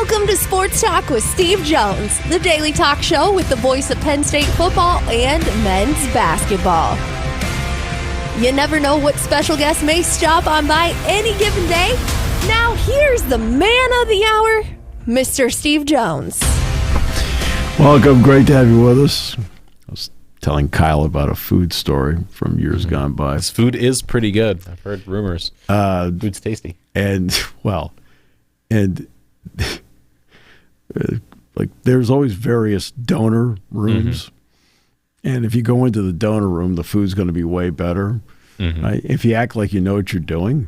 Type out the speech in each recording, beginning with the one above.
Welcome to Sports Talk with Steve Jones, the daily talk show with the voice of Penn State football and men's basketball. You never know what special guest may stop on by any given day. Now here's the man of the hour, Mr. Steve Jones. Welcome. Great to have you with us. I was telling Kyle about a food story from years gone by. This food is pretty good. I've heard rumors. Food's tasty. Like there's always various donor rooms. And if you go into the donor room, the food's going to be way better. Right? If you act like you know what you're doing,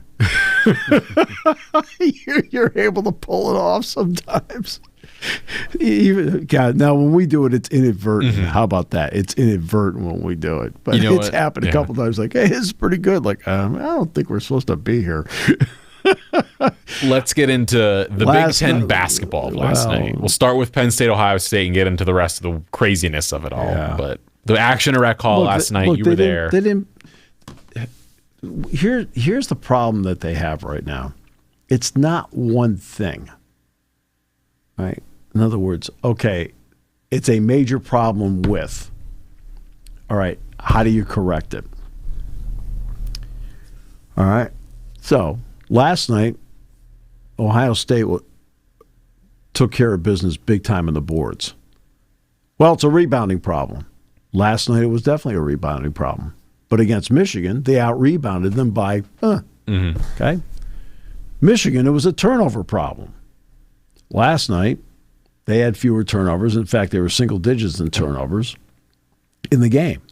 you're able to pull it off sometimes. Now, when we do it, it's inadvertent. How about that? It's inadvertent when we do it. But it's happened a couple times like, hey, this is pretty good. Like, I don't think we're supposed to be here. Let's get into the Big Ten basketball last night. We'll start with Penn State, Ohio State, and get into the rest of the craziness of it all. Yeah. But the action rec call last night, you were there. Here's the problem that they have right now. It's not one thing. Right? In other words, okay, it's a major problem with. All right, how do you correct it? All right. So, last night, Ohio State took care of business big time in the boards. Well, it's a rebounding problem. Last night, it was definitely a rebounding problem. But against Michigan, they out-rebounded them by, okay? Michigan, it was a turnover problem. Last night, they had fewer turnovers. In fact, they were single digits in turnovers in the game.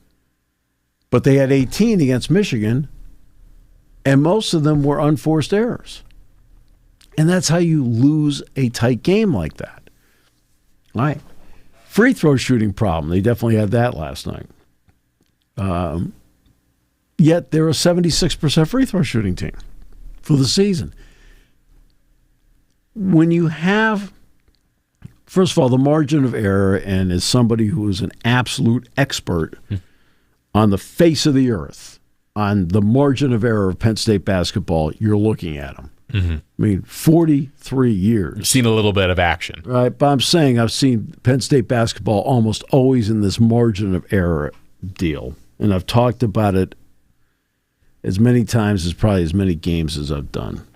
But they had 18 against Michigan, and most of them were unforced errors. And that's how you lose a tight game like that. All right. Free throw shooting problem. They definitely had that last night. Yet they're a 76% free throw shooting team for the season. When you have, first of all, the margin of error, and as somebody who is an absolute expert on the face of the earth, on the margin of error of Penn State basketball, you're looking at them. I mean, 43 years. You've seen a little bit of action. Right, but I'm saying I've seen Penn State basketball almost always in this margin of error deal. And I've talked about it as many times as probably as many games as I've done.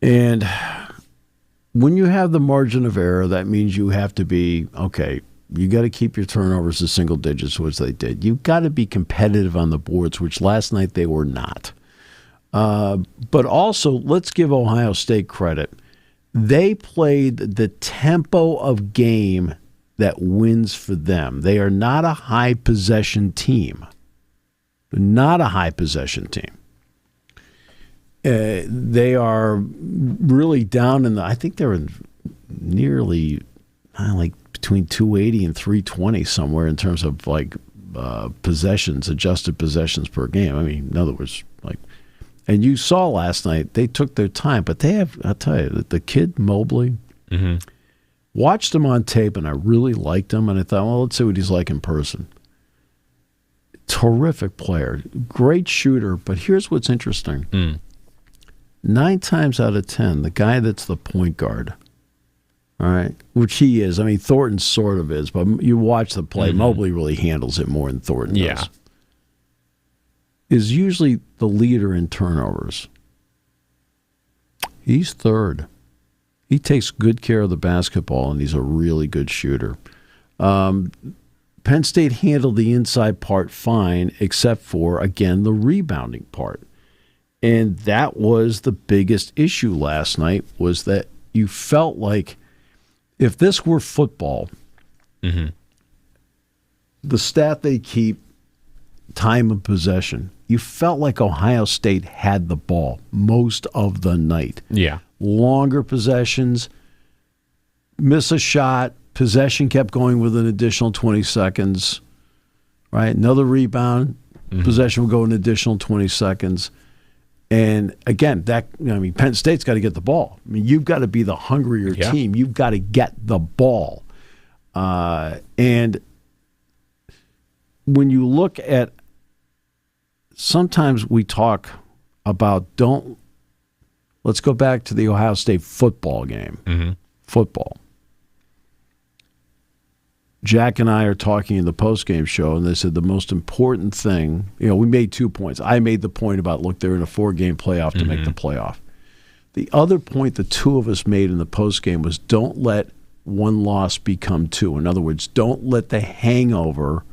And when you have the margin of error, that means you have to be, okay, you got to keep your turnovers to single digits, which they did. You've got to be competitive on the boards, which last night they were not. But also, let's give Ohio State credit. They played the tempo of game that wins for them. They are not a high possession team. Not a high possession team. They are really down in the, I think they're in nearly like between 280 and 320 somewhere in terms of like possessions, adjusted possessions per game. I mean, in other words, like, and you saw last night, they took their time, but they have, I'll tell you, the kid Mobley, watched him on tape, and I really liked him, and I thought, well, let's see what he's like in person. Terrific player, great shooter, but here's what's interesting. 9 times out of 10, the guy that's the point guard, all right, which he is. I mean, Thornton sort of is, but you watch the play. Mobley really handles it more than Thornton does. Is usually the leader in turnovers. He's third. He takes good care of the basketball, and he's a really good shooter. Penn State handled the inside part fine, except for, again, the rebounding part. And that was the biggest issue last night, was that you felt like if this were football, the stat they keep, time of possession, you felt like Ohio State had the ball most of the night. Yeah. Longer possessions, miss a shot, possession kept going with an additional 20 seconds, right? Another rebound, possession will go an additional 20 seconds. And again, Penn State's got to get the ball. I mean, you've got to be the hungrier team. You've got to get the ball. And when you look at, sometimes we talk about let's go back to the Ohio State football game. Mm-hmm. Football. Jack and I are talking in the postgame show, and they said the most important thing, we made 2 points. I made the point about, look, they're in a 4-game playoff to make the playoff. The other point the two of us made in the postgame was don't let one loss become two. In other words, don't let the hangover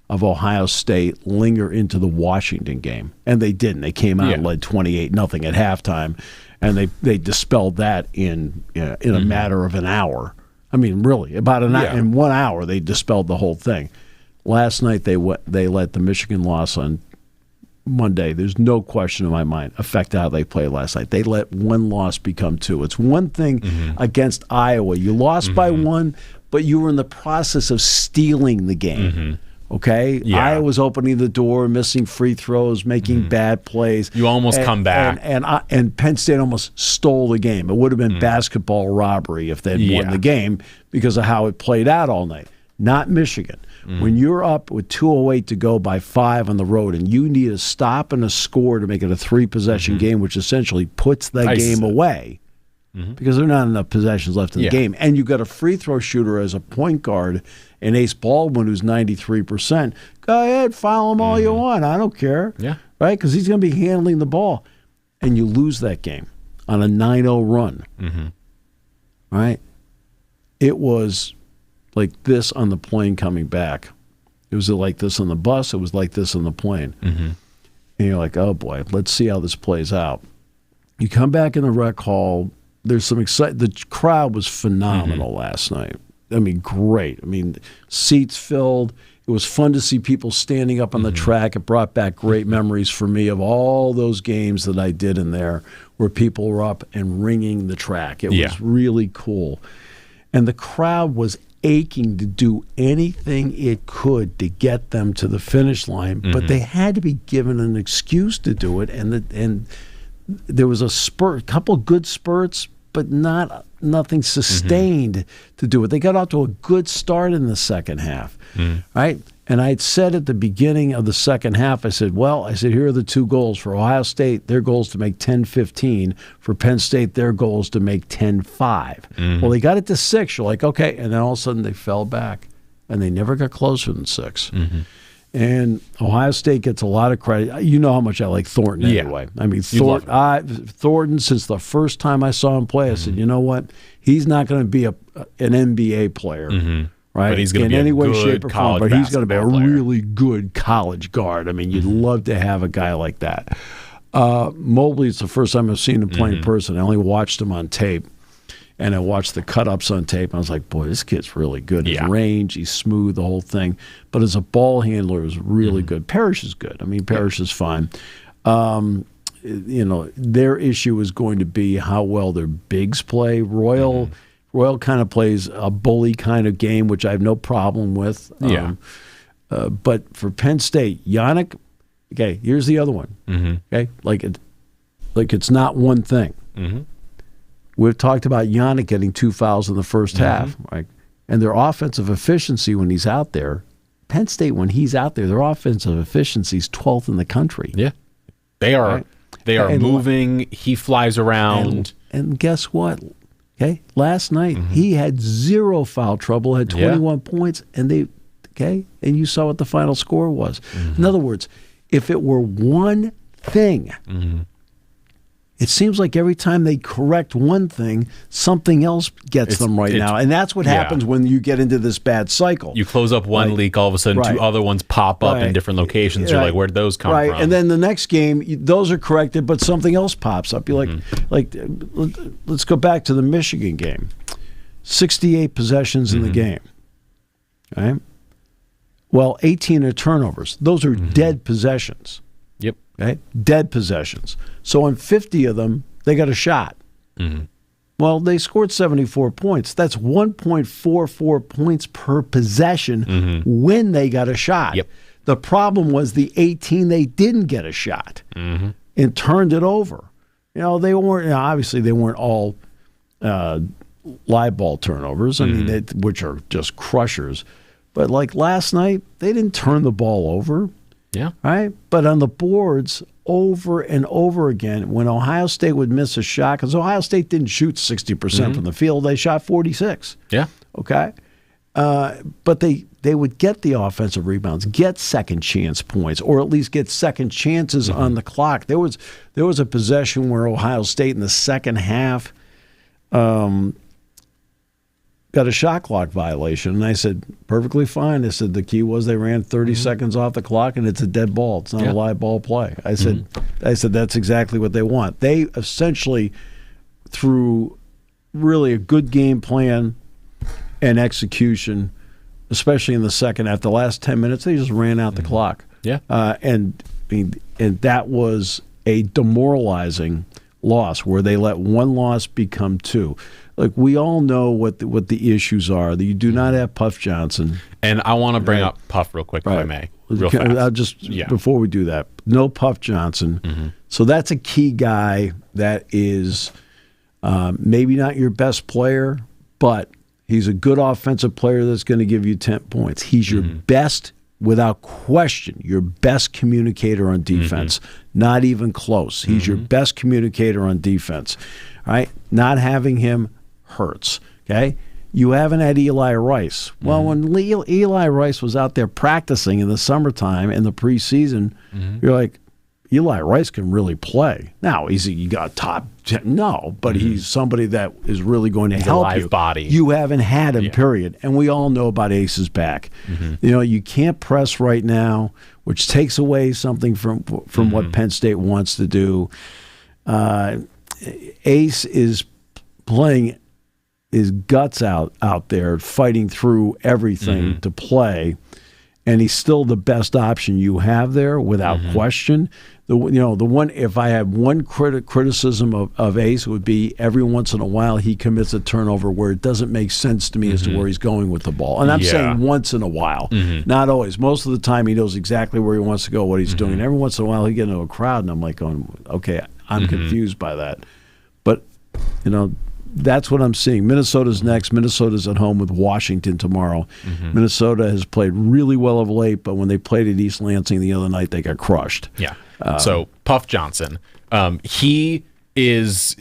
of Ohio State linger into the Washington game. And they didn't. They came out and led 28-0 at halftime, and they dispelled that in a matter of an hour. I mean, really, about an hour. In 1 hour, they dispelled the whole thing. Last night, they let the Michigan loss on Monday, there's no question in my mind, affect how they played last night. They let one loss become two. It's one thing against Iowa. You lost by one, but you were in the process of stealing the game. Okay? Yeah. Iowa's opening the door, missing free throws, making bad plays. You almost come back. And Penn State almost stole the game. It would have been basketball robbery if they'd won the game because of how it played out all night. Not Michigan. When you're up with 2:08 to go by 5 on the road and you need a stop and a score to make it a 3-possession game, which essentially puts the game away because there are not enough possessions left in the game, and you've got a free throw shooter as a point guard and Ace Baldwin who's 93%, go ahead, foul him all you want. I don't care. Right? Because he's going to be handling the ball. And you lose that game on a 9-0 run. Right? It was like this on the plane coming back. It was like this on the bus. It was like this on the plane. And you're like, oh, boy, let's see how this plays out. You come back in the rec hall. There's some excitement. The crowd was phenomenal last night. I mean, great. I mean, seats filled. It was fun to see people standing up on the track. It brought back great memories for me of all those games that I did in there where people were up and ringing the track. It was really cool. And the crowd was aching to do anything it could to get them to the finish line, but they had to be given an excuse to do it. And there was a couple of good spurts, but nothing sustained to do it. They got off to a good start in the second half, right? And I had said at the beginning of the second half, I said, here are the two goals. For Ohio State, their goal is to make 10-15. For Penn State, their goal is to make 10-5. Well, they got it to 6. You're like, okay. And then all of a sudden they fell back, and they never got closer than 6. And Ohio State gets a lot of credit. You know how much I like Thornton anyway. I mean, Thornton, since the first time I saw him play, I said, you know what? He's not going to be an NBA player. Right? But he's going to be in any way, good shape, or form. But he's going to be a player. really good college guard. I mean, you'd love to have a guy like that. Mobley, it's the first time I've seen him play in person. I only watched him on tape, and I watched the cut-ups on tape. And I was like, boy, this kid's really good. His range, he's smooth, the whole thing. But as a ball handler, is really good. Parrish is good. I mean, Parrish is fine. Their issue is going to be how well their bigs play. Royal kind of plays a bully kind of game, which I have no problem with. But for Penn State, Yannick, okay, here's the other one. Okay, like it's not one thing. We've talked about Yannick getting 2 fouls in the first half, right? And their offensive efficiency when he's out there, Penn State when he's out there, their offensive efficiency is 12th in the country. Yeah, they are. Right? They are moving. He flies around. And guess what? Okay, last night he had 0 foul trouble, had 21 points, and and you saw what the final score was. In other words, if it were one thing, it seems like every time they correct one thing, something else gets them now. And that's what happens when you get into this bad cycle. You close up one leak, all of a sudden 2 other ones pop up in different locations. You're like, where did those come from? And then the next game, those are corrected, but something else pops up. You're like, let's go back to the Michigan game. 68 possessions in the game. Right? Well, 18 are turnovers. Those are dead possessions. Yep. Okay? Dead possessions. So on 50 of them, they got a shot. Well, they scored 74 points. That's 1.44 points per possession when they got a shot. Yep. The problem was the 18 they didn't get a shot and turned it over. They weren't obviously they weren't all live ball turnovers. I mean, which are just crushers. But like last night, they didn't turn the ball over. Yeah. Right? But on the boards, over and over again, when Ohio State would miss a shot, because Ohio State didn't shoot 60% from the field, they shot 46. Yeah. Okay? But they would get the offensive rebounds, get second chance points, or at least get second chances on the clock. There was a possession where Ohio State in the second half got a shot clock violation, and I said, perfectly fine. I said the key was they ran 30 seconds off the clock, and it's a dead ball. It's not a live ball play. I said that's exactly what they want. They essentially, through really a good game plan and execution, especially in the second half, the last 10 minutes, they just ran out the clock. Yeah. And that was a demoralizing loss where they let one loss become two. Like, we all know what the issues are. That you do not have Puff Johnson. And I want to bring up Puff real quick, if I may. Real fast. I'll just, before we do that, no Puff Johnson. So that's a key guy that is maybe not your best player, but he's a good offensive player that's going to give you 10 points. He's your best, without question, your best communicator on defense. Not even close. He's your best communicator on defense. All right? Not having him hurts. Okay? You haven't had Eli Rice. Well, when Eli Rice was out there practicing in the summertime in the preseason, you're like, Eli Rice can really play. Now, you got top 10? No, but he's somebody that is really going to help a live you. Body. You haven't had him, period. And we all know about Ace's back. You can't press right now, which takes away something from what Penn State wants to do. Ace is playing his guts out there, fighting through everything to play, and he's still the best option you have there, without question. The one, if I had one criticism of Ace, it would be every once in a while he commits a turnover where it doesn't make sense to me as to where he's going with the ball. And I'm saying once in a while, not always. Most of the time he knows exactly where he wants to go, what he's doing. And every once in a while he gets into a crowd, and I'm like, okay, I'm confused by that. But, that's what I'm seeing. Minnesota's next. Minnesota's at home with Washington tomorrow. Minnesota has played really well of late, but when they played at East Lansing the other night, they got crushed. Yeah. So Puff Johnson, he is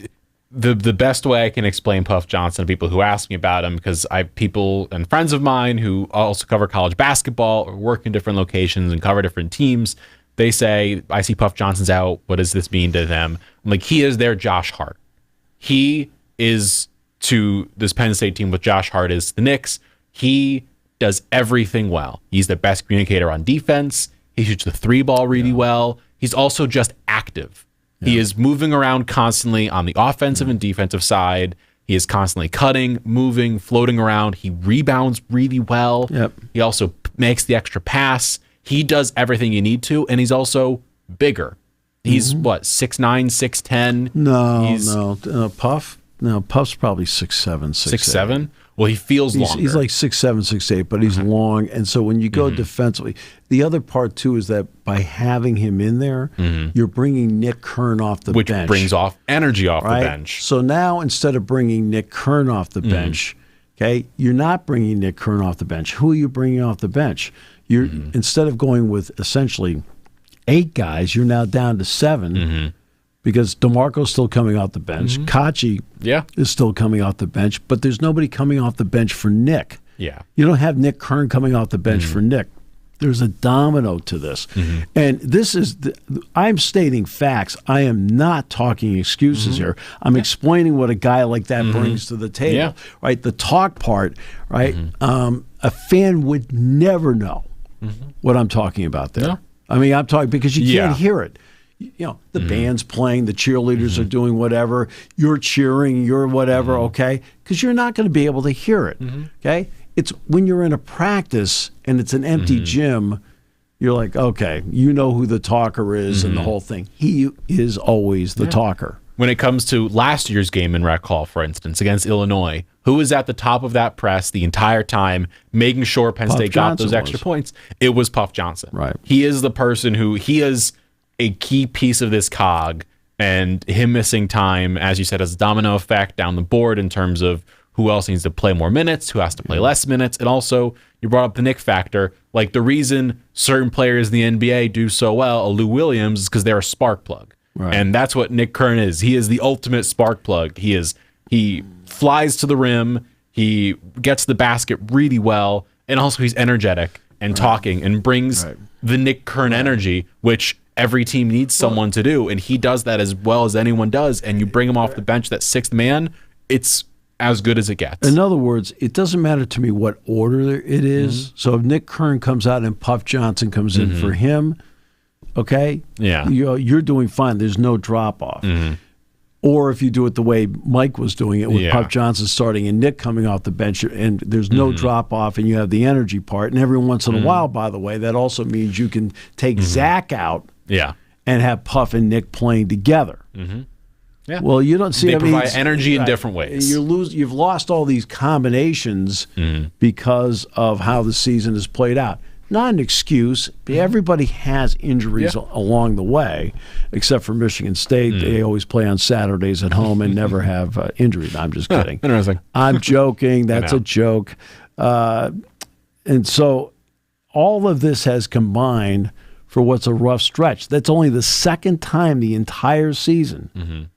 the best way I can explain Puff Johnson to people who ask me about him, because people and friends of mine who also cover college basketball or work in different locations and cover different teams, they say, I see Puff Johnson's out. What does this mean to them? I'm like, he is their Josh Hart. He is to this Penn State team what Josh Hart is to the Knicks. He does everything well. He's the best communicator on defense. He shoots the three ball really well. He's also just active. He is moving around constantly on the offensive and defensive side. He is constantly cutting, moving, floating around. He rebounds really well. He also makes the extra pass. He does everything you need to, and he's also bigger. He's what, 6'9", 6'10"? No, Puff? No, Puff's probably 6'7", 6'7"? Well, he feels longer. He's like 6'7", 6'8", but he's long. And so when you go defensively, the other part, too, is that by having him in there, you're bringing Nick Kern off the bench. Which brings off energy off the bench. So now, instead of bringing Nick Kern off the bench, okay, you're not bringing Nick Kern off the bench. Who are you bringing off the bench? You're instead of going with essentially 8 guys, you're now down to 7. Because DeMarco's still coming off the bench. Kachi is still coming off the bench, but there's nobody coming off the bench for Nick. Yeah. You don't have Nick Kern coming off the bench for Nick. There's a domino to this. And this is, I'm stating facts. I am not talking excuses here. I'm explaining what a guy like that brings to the table. Right? The talk part, right? A fan would never know what I'm talking about there. No. I mean, I'm talking because you can't hear it. The band's playing, the cheerleaders are doing whatever, you're cheering, you're whatever, okay? Because you're not going to be able to hear it, okay? It's when you're in a practice and it's an empty gym, you're like, okay, you know who the talker is and the whole thing. He is always the talker. When it comes to last year's game in Rec Hall, for instance, against Illinois, who was at the top of that press the entire time, making sure Penn State got those extra points? It was Puff Johnson. Right. He is the person he is a key piece of this cog, and him missing time, as you said, has a domino effect down the board in terms of who else needs to play more minutes, who has to play less minutes, and also You brought up the Nick factor. Like, the reason certain players in the NBA do so well, Lou Williams, is because they're a spark plug. Right. And that's what Nick Kern is. He is the ultimate spark plug. He flies to the rim. He gets the basket really well. And also he's energetic and talking and brings the Nick Kern energy, which every team needs someone to do. And he does that as well as anyone does. And you bring him off the bench, that sixth man, it's as good as it gets. In other words, it doesn't matter to me what order it is. So if Nick Kern comes out and Puff Johnson comes in for him, okay, you're doing fine. There's no drop-off. Or if you do it the way Mike was doing it, with Puff Johnson starting and Nick coming off the bench, and there's no drop-off, and you have the energy part. And every once in a while, by the way, that also means you can take Zach out and have Puff and Nick playing together. Yeah. Well, you don't see. They provide energy in different ways. You've lost all these combinations because of how the season is played out. Not an excuse. But everybody has injuries along the way, except for Michigan State. They always play on Saturdays at home and never have injuries. I'm just kidding. Interesting. I'm joking. That's a joke. And so all of this has combined for what's a rough stretch. That's only the second time the entire season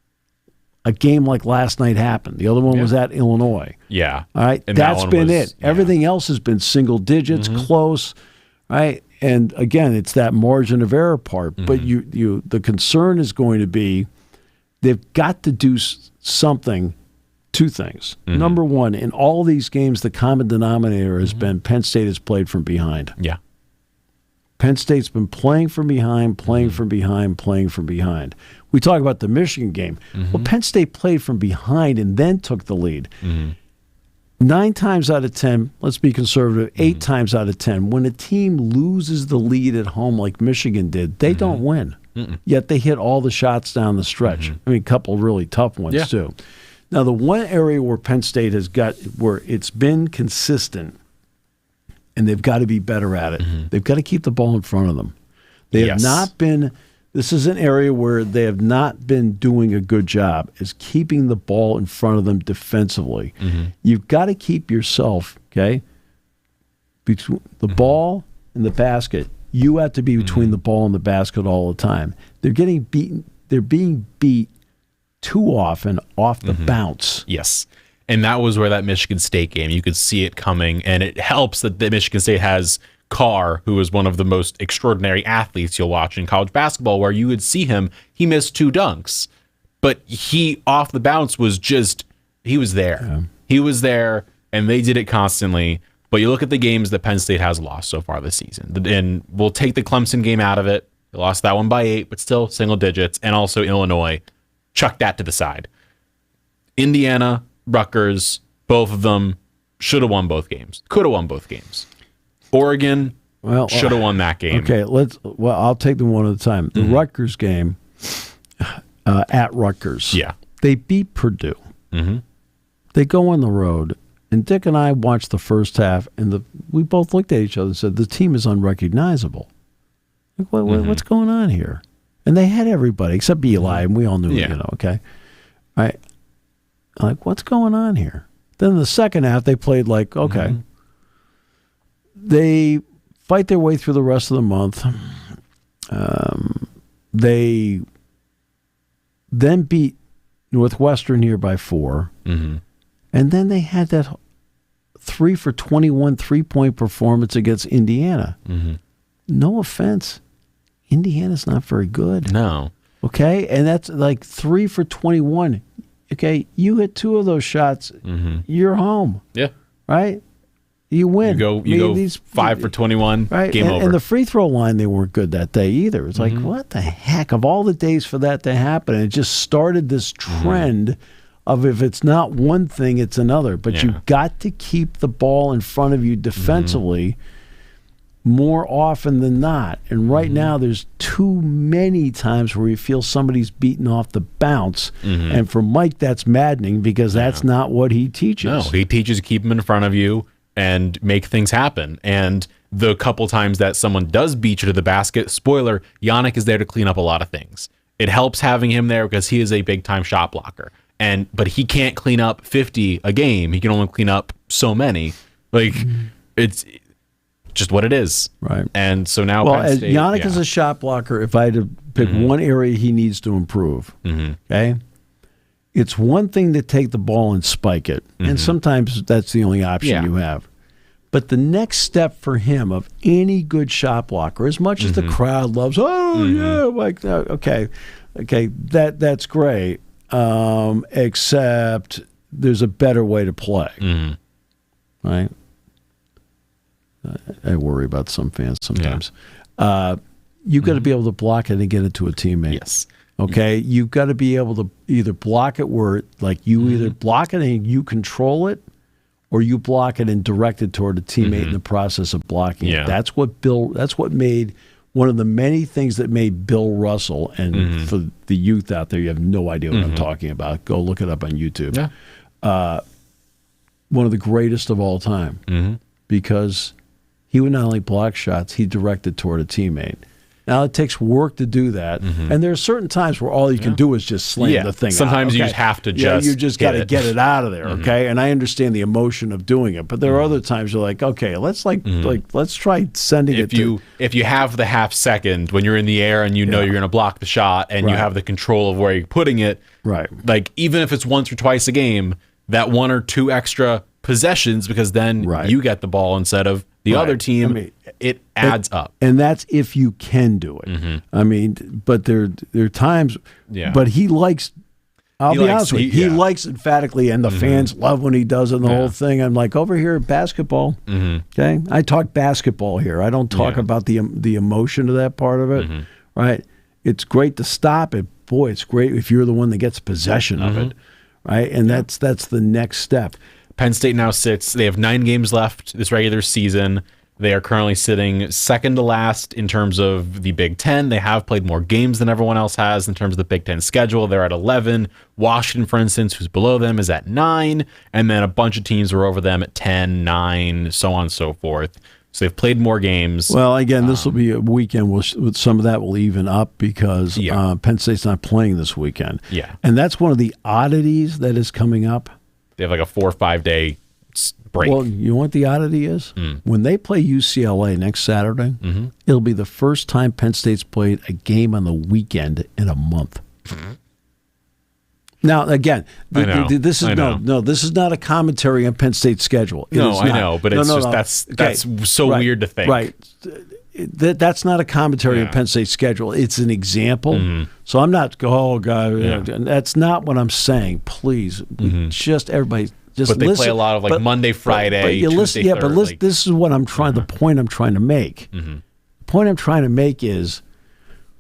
a game like last night happened. The other one was at Illinois. Yeah. All right. And that's that been was, it. Everything else has been single digits, close. Right. And again, it's that margin of error part. But the concern is going to be they've got to do something. Two things. Number one, in all these games, the common denominator has been Penn State has played from behind. Yeah. Penn State's been playing from behind, playing from behind, playing from behind. We talk about the Michigan game. Well, Penn State played from behind and then took the lead. 9 times out of 10, let's be conservative, 8 times out of 10, when a team loses the lead at home like Michigan did, they don't win. Yet they hit all the shots down the stretch. I mean, a couple really tough ones, too. Now, the one area where Penn State has got, where it's been consistent, and they've got to be better at it, they've got to keep the ball in front of them. They have not been, this is an area where they have not been doing a good job, is keeping the ball in front of them defensively. You've got to keep yourself, okay, between the ball and the basket. You have to be between the ball and the basket all the time. They're getting beaten. They're being beat too often off the bounce. Yes. And that was where that Michigan State game, you could see it coming, and it helps that the Michigan State has Carr, who is one of the most extraordinary athletes you'll watch in college basketball, where you would see him, he missed 2 dunks, but he, off the bounce, was just, he was there. Yeah. He was there, and they did it constantly. But you look at the games that Penn State has lost so far this season, and we'll take the Clemson game out of it. They lost that one by 8, but still single digits, and also Illinois. Chuck that to the side. Indiana, Rutgers, both of them should have won both games. Could have won both games. Oregon should have won that game. Okay, I'll take them one at a time. The Rutgers game at Rutgers. Yeah. They beat Purdue. They go on the road, and Dick and I watched the first half, and we both looked at each other and said, the team is unrecognizable. Like, what's going on here? And they had everybody except Eli, and we all knew, okay? All right. I'm like, what's going on here? Then in the second half, they played like, okay. They fight their way through the rest of the month. They then beat Northwestern here by 4. And then they had that 3 for 21 3-point performance against Indiana. No offense. Indiana's not very good. No. Okay? And that's like 3 for 21. Okay? You hit 2 of those shots, you're home. Yeah. Right? You win. You go 5 for 21, right? Game over. And the free throw line, they weren't good that day either. It's like, what the heck? Of all the days for that to happen, it just started this trend of if it's not one thing, it's another. But you've got to keep the ball in front of you defensively more often than not. And right now, there's too many times where you feel somebody's beaten off the bounce. And for Mike, that's maddening because that's not what he teaches. No, he teaches keep them in front of you and make things happen. And the couple times that someone does beat you to the basket, spoiler, Yannick is there to clean up a lot of things. It helps having him there because he is a big-time shot blocker. But he can't clean up 50 a game. He can only clean up so many. Like, just what it is. Right. And so now Well, Penn as State, Yannick is a shot blocker. If I had to pick one area he needs to improve, okay, it's one thing to take the ball and spike it, and sometimes that's the only option you have. But the next step for him of any good shot blocker, as much as the crowd loves, like okay, that's great, except there's a better way to play, right? I worry about some fans sometimes. You've got to be able to block it and get it to a teammate. Yes. Okay? You've got to be able to either block it where, like, you either block it and you control it, or you block it and direct it toward a teammate in the process of blocking it. That's what made one of the many things that made Bill Russell, and for the youth out there, you have no idea what I'm talking about. Go look it up on YouTube. One of the greatest of all time, because he would not only block shots, he directed toward a teammate. Now, it takes work to do that, and there are certain times where all you can do is just slam the thing Sometimes out. you just have to you just got to get it out of there, okay? And I understand the emotion of doing it, but there are other times you're like, okay, let's let's try sending it. If you have the half second when you're in the air and you know you're going to block the shot and you have the control of where you're putting it, like even if it's once or twice a game, that one or two extra possessions, because then you get the ball instead of the other team. I mean, it adds up, and that's if you can do it. I mean, but there are times. But he likes. I'll be honest with you. He likes emphatically, and the fans love when he does it. And the whole thing. I'm like, over here at basketball. Okay, I talk basketball here. I don't talk about the emotion of that part of it. Right? It's great to stop it. Boy, it's great if you're the one that gets possession of it. Right, and that's the next step. Penn State now sits. They have 9 games left this regular season. They are currently sitting second to last in terms of the Big Ten. They have played more games than everyone else has in terms of the Big Ten schedule. They're at 11. Washington, for instance, who's below them, is at 9. And then a bunch of teams are over them at 10, 9, so on and so forth. So they've played more games. Well, again, this will be a weekend with some of that will even up because Penn State's not playing this weekend. And that's one of the oddities that is coming up. They have like a 4 or 5 day break. Well, you know what the oddity is? When they play UCLA next Saturday, it'll be the first time Penn State's played a game on the weekend in a month. Now, again, this is not a commentary on Penn State's schedule. I know, but it's that's so weird to think. Right. That's not a commentary on Penn State's schedule. It's an example. So I'm not that's not what I'm saying. Please, just everybody just But they listen. play a lot of Monday, Friday, Tuesday, Tuesday, Thursday. This is what I'm trying. The point I'm trying to make. The point I'm trying to make is,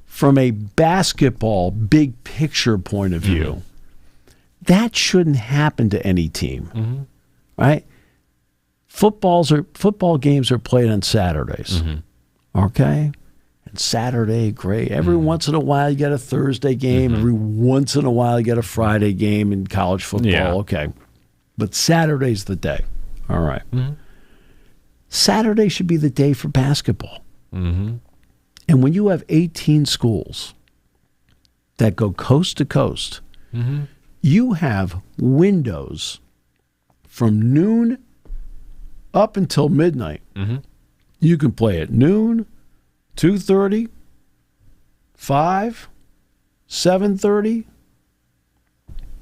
from a basketball big picture point of view, that shouldn't happen to any team, right? Football games are played on Saturdays. Okay? And Saturday, great. Every once in a while, you get a Thursday game. Every once in a while, you get a Friday game in college football. Okay. But Saturday's the day. All right. Saturday should be the day for basketball. And when you have 18 schools that go coast to coast, you have windows from noon up until midnight. You can play at noon, 2:30, 5, 7:30,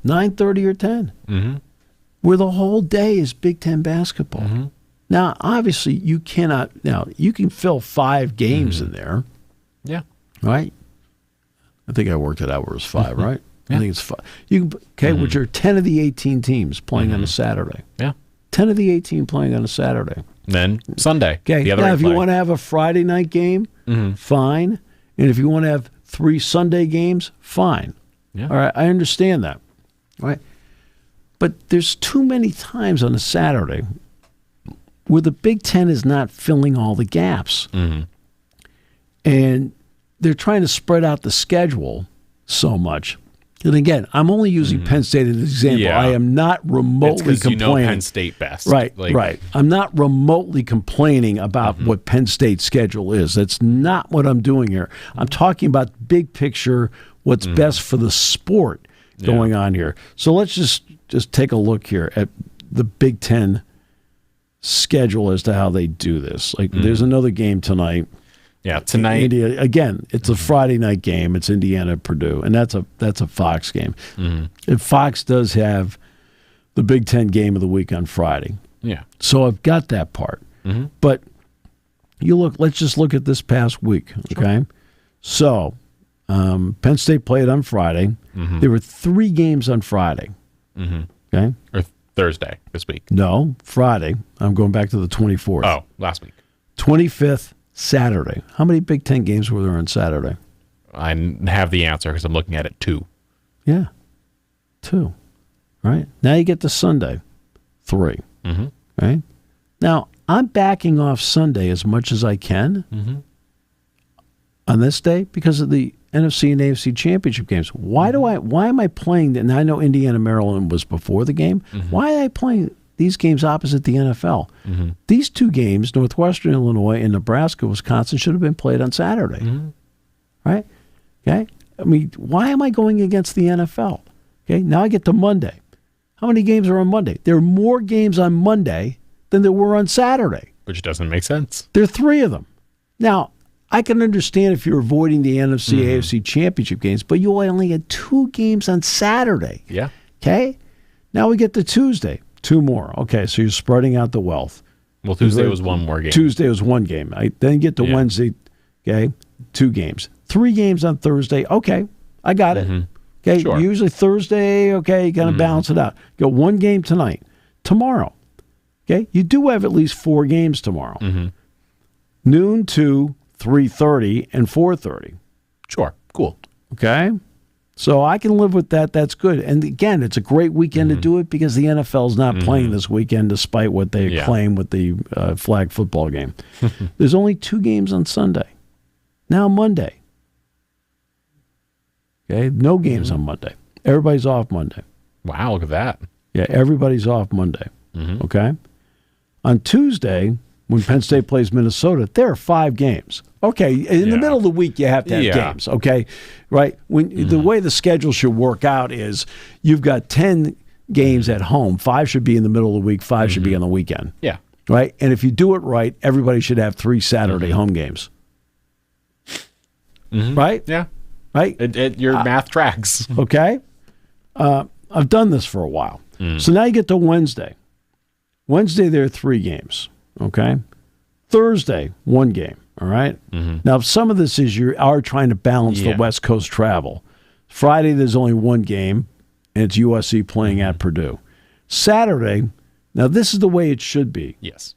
9:30, or 10, where the whole day is Big Ten basketball. Now, obviously, you cannot. Now, you can fill 5 games in there. Right? I think I worked it out where it was 5, right? I think it's 5. You can, which are 10 of the 18 teams playing on a Saturday. 10 of the 18 playing on a Saturday. Then Sunday. Okay. Now, if you want to have a Friday night game, fine. And if you want to have 3 Sunday games, fine. All right. I understand that. All right. But there's too many times on a Saturday where the Big Ten is not filling all the gaps. And they're trying to spread out the schedule so much. And again, I'm only using Penn State as an example. I am not remotely complaining. You know Penn State best. Right. I'm not remotely complaining about what Penn State's schedule is. That's not what I'm doing here. I'm talking about big picture, what's best for the sport going on here. So let's just take a look here at the Big Ten schedule as to how they do this. Like, there's another game tonight. Yeah, tonight. India, again, it's a Friday night game. It's Indiana Purdue, and that's a Fox game. And Fox does have the Big Ten game of the week on Friday. Yeah. So I've got that part. But let's just look at this past week, okay? So Penn State played on Friday. There were 3 games on Friday. Okay? Or Thursday this week. No, Friday. I'm going back to the 24th. Oh, last week. 25th, Saturday. How many Big Ten games were there on Saturday? I have the answer because I'm looking at it 2. Yeah, 2. Right? Now you get to Sunday, 3. Right? Now, I'm backing off Sunday as much as I can on this day because of the NFC and AFC championship games. Why am I playing, and I know Indiana, Maryland was before the game. Why am I playing these games opposite the NFL? These 2 games, Northwestern Illinois and Nebraska, Wisconsin, should have been played on Saturday. Right? Okay? I mean, why am I going against the NFL? Okay, now I get to Monday. How many games are on Monday? There are more games on Monday than there were on Saturday. Which doesn't make sense. There are 3 of them. Now, I can understand if you're avoiding the NFC, AFC championship games, but you only had 2 games on Saturday. Yeah. Okay? Now we get to Tuesday. 2 more. Okay, so you're spreading out the wealth. Well, Tuesday was 1 more game. Tuesday was 1 game. Then you get to Wednesday, okay, 2 games. 3 games on Thursday. Okay, I got it. Okay, Sure. Usually Thursday, okay, you got to balance it out. You got 1 game tonight. Tomorrow, okay, you do have at least 4 games tomorrow. Noon to 3:30 and 4:30. Sure. Cool. Okay? So I can live with that. That's good. And again, it's a great weekend to do it because the NFL's not playing this weekend despite what they claim with the flag football game. There's only 2 games on Sunday. Now Monday. Okay? No games on Monday. Everybody's off Monday. Wow, look at that. Yeah, everybody's off Monday. Okay? On Tuesday, when Penn State plays Minnesota, there are 5 games. Okay, in the middle of the week, you have to have games, okay? Right? When the way the schedule should work out is you've got 10 games at home. 5 should be in the middle of the week. 5 should be on the weekend. Yeah. Right? And if you do it right, everybody should have 3 Saturday home games. Right? Yeah. Right? Your math tracks. Okay? I've done this for a while. So now you get to Wednesday. Wednesday, there are 3 games. Okay? Thursday, 1 game. All right? Now, some of this is you are trying to balance the West Coast travel. Friday, there's only 1 game, and it's USC playing at Purdue. Saturday, now this is the way it should be. Yes.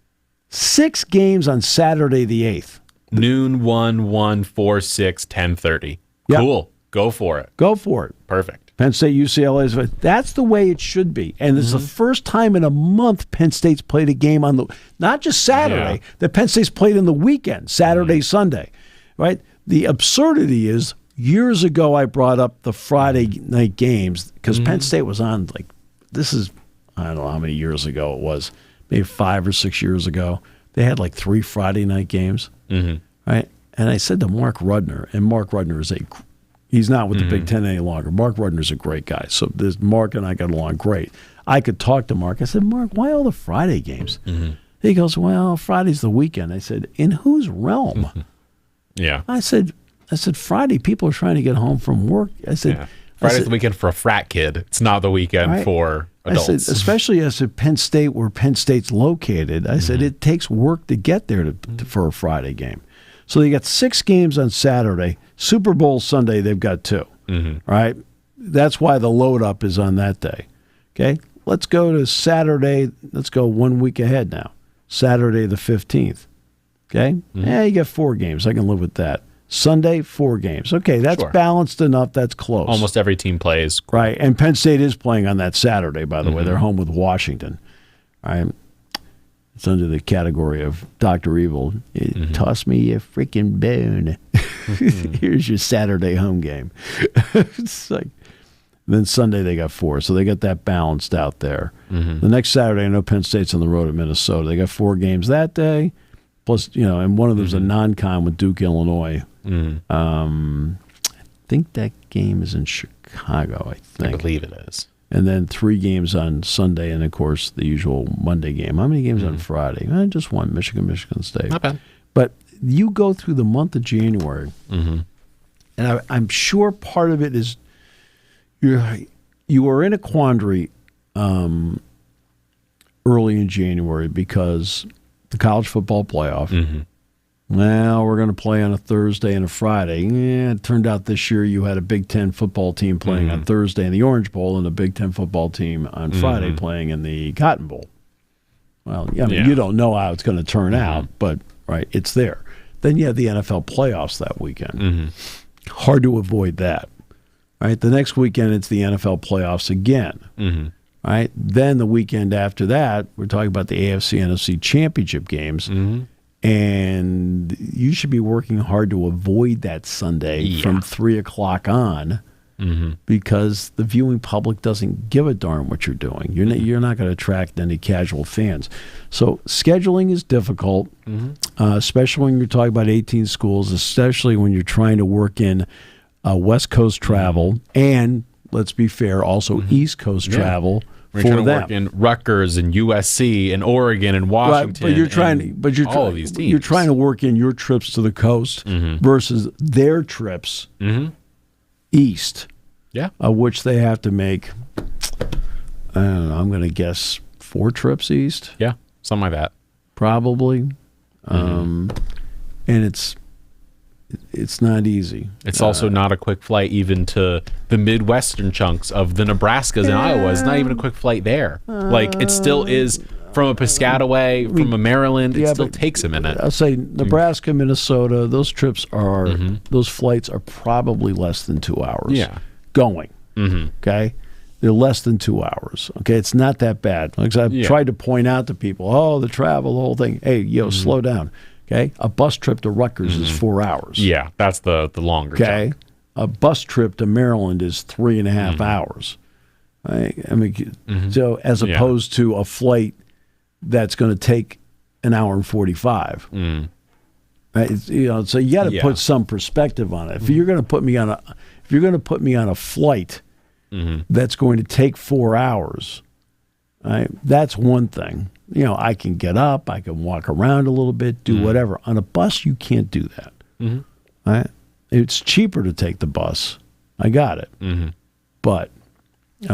6 games on Saturday the 8th. Noon, 1, 4, 6, 10:30. Yep. Cool. Go for it. Go for it. Perfect. Penn State, UCLA. That's the way it should be. And this is the first time in a month Penn State's played a game on not just Saturday, that Penn State's played in the weekend, Saturday, Sunday. Right? The absurdity is years ago I brought up the Friday night games because Penn State was on I don't know how many years ago it was, maybe 5 or 6 years ago. They had 3 Friday night games. Right? And I said to Mark Rudner, and Mark Rudner is he's not with the Big Ten any longer. Mark Rudner's a great guy. So Mark and I got along great. I could talk to Mark. I said, Mark, why all the Friday games? He goes, well, Friday's the weekend. I said, in whose realm? Yeah. I said, Friday, people are trying to get home from work. I said, Friday's the weekend for a frat kid. It's not the weekend for adults. I said, especially as at Penn State, where Penn State's located, I said, it takes work to get there for a Friday game. So they got 6 games on Saturday. Super Bowl Sunday, they've got 2. Right? That's why the load up is on that day. Okay? Let's go to Saturday. Let's go 1 week ahead now. Saturday the 15th. Okay? Yeah, you got 4 games. I can live with that. Sunday, 4 games. Okay, that's balanced enough. That's close. Almost every team plays. Right. And Penn State is playing on that Saturday, by the way. They're home with Washington. Right? It's under the category of Dr. Evil. Toss me a freaking bone. Here's your Saturday home game. It's then Sunday they got 4. So they got that balanced out there. The next Saturday, I know Penn State's on the road at Minnesota. They got 4 games that day. Plus, and one of them's a non-con with Duke, Illinois. I think that game is in Chicago, I believe it is. and then 3 games on Sunday, and of course the usual Monday game. How many games on Friday? Just one, Michigan State. Not bad. But you go through the month of January, and I'm sure part of it is you are in a quandary early in January because the college football playoff. Well, we're going to play on a Thursday and a Friday. It turned out this year you had a Big Ten football team playing on Thursday in the Orange Bowl and a Big Ten football team on Friday playing in the Cotton Bowl. Well, I mean, you don't know how it's going to turn out, but it's there. Then you have the NFL playoffs that weekend. Hard to avoid that. Right? The next weekend it's the NFL playoffs again. Right? Then the weekend after that, we're talking about the AFC NFC championship games. And you should be working hard to avoid that Sunday from 3 o'clock on because the viewing public doesn't give a darn what you're doing. You're not going to attract any casual fans. So scheduling is difficult, especially when you're talking about 18 schools, especially when you're trying to work in West Coast travel and, let's be fair, also East Coast travel. We're trying to work in Rutgers and USC and Oregon and Washington. But you're trying all of these teams. You're trying to work in your trips to the coast versus their trips east. Yeah. Of which they have to make, I don't know, I'm going to guess 4 trips east. Yeah, something like that. Probably. And it's not easy. It's also not a quick flight even to the Midwestern chunks of the Nebraskas and Iowa. It's not even a quick flight there. Like, it still is from a Piscataway, from a Maryland. It still takes a minute. I'll say Nebraska, Minnesota, those trips are, those flights are probably less than 2 hours going. Okay? They're less than 2 hours. Okay? It's not that bad. Like I've tried to point out to people, the travel, the whole thing. Hey, slow down. Okay, a bus trip to Rutgers is 4 hours. Yeah, that's the longer. Okay, a bus trip to Maryland is 3.5 hours. Right? I mean, so as opposed to a flight that's going to take an hour and 45. Right? So you got to put some perspective on it. If you're going to put me on a flight that's going to take 4 hours, right? That's one thing. I can get up, I can walk around a little bit, do whatever. On a bus, you can't do that. Right? It's cheaper to take the bus. I got it. But, but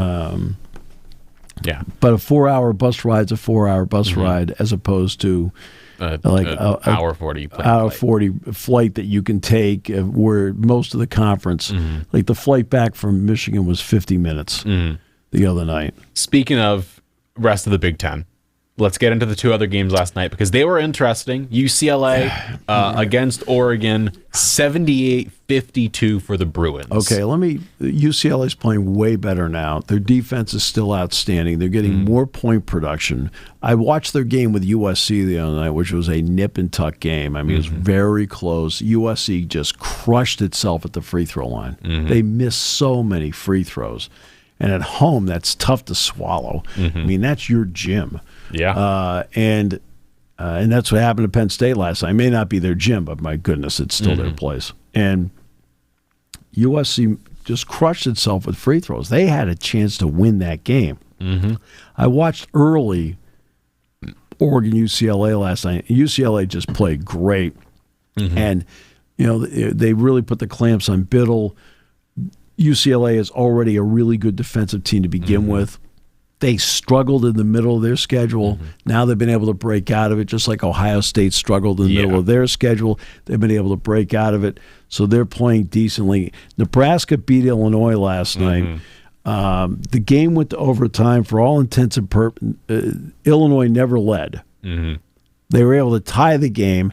a 4-hour bus ride's a 4-hour bus ride as opposed to hour 40 hour 40 flight that you can take where most of the conference, like the flight back from Michigan was 50 minutes the other night. Speaking of rest of the Big Ten, let's get into the 2 other games last night because they were interesting. UCLA against Oregon, 78-52 for the Bruins. Okay, UCLA's playing way better now. Their defense is still outstanding. They're getting more point production. I watched their game with USC the other night, which was a nip and tuck game. I mean, it was very close. USC just crushed itself at the free throw line. They missed so many free throws. And at home, that's tough to swallow. I mean, that's your gym. Yeah. And that's what happened to Penn State last night. It may not be their gym, but my goodness, it's still their place. And USC just crushed itself with free throws. They had a chance to win that game. I watched early Oregon UCLA last night. UCLA just played great. And, they really put the clamps on Biddle. UCLA is already a really good defensive team to begin with. They struggled in the middle of their schedule. Now they've been able to break out of it, just like Ohio State struggled in the middle of their schedule. They've been able to break out of it, so they're playing decently. Nebraska beat Illinois last night. The game went to overtime. For all intents and purposes, Illinois never led. They were able to tie the game.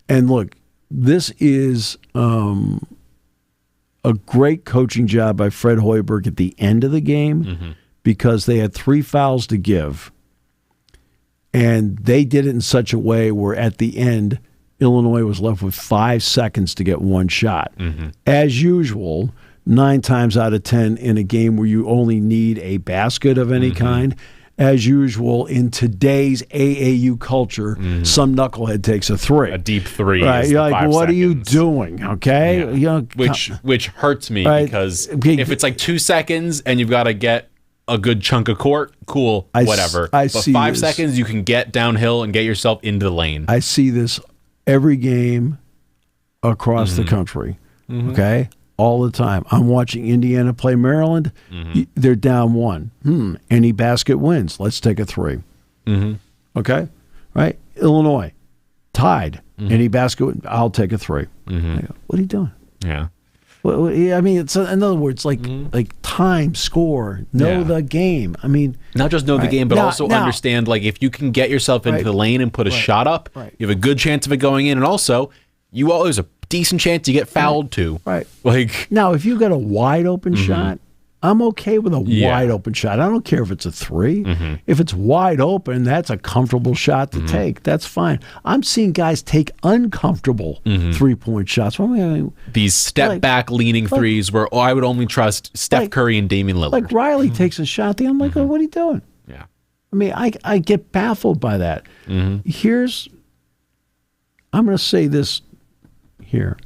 And look, this is a great coaching job by Fred Hoiberg at the end of the game because they had 3 fouls to give. And they did it in such a way where at the end, Illinois was left with 5 seconds to get one shot. As usual, 9 times out of 10 in a game where you only need a basket of any kind, as usual, in today's AAU culture, some knucklehead takes a 3. A deep 3. Right. You're like, what seconds. Are you doing? Okay. Which hurts me because if it's like 2 seconds and you've got to get a good chunk of court, cool, whatever. I but see 5 this. seconds, you can get downhill and get yourself into the lane. I see this every game across the country. Okay, all the time. I'm watching Indiana play Maryland. They're down 1. Any basket wins. Let's take a 3. Okay, right. Illinois tied. Any basket. I'll take a 3. I go, what are you doing? Yeah. Well, I mean, it's in other words, like time, score, know the game. I mean, not just know the game, but also understand, like, if you can get yourself into the lane and put a shot up, you have a good chance of it going in, and also you always a decent chance you get fouled too. Right. Like now, if you got a wide open shot, I'm okay with a wide open shot. I don't care if it's a 3. If it's wide open, that's a comfortable shot to take. That's fine. I'm seeing guys take uncomfortable 3-point shots. Well, I mean, these step back leaning threes where I would only trust Steph Curry and Damian Lillard. Like Riley takes a shot. I'm like, oh, what are you doing? Yeah. I mean, I get baffled by that. I'm going to say this here.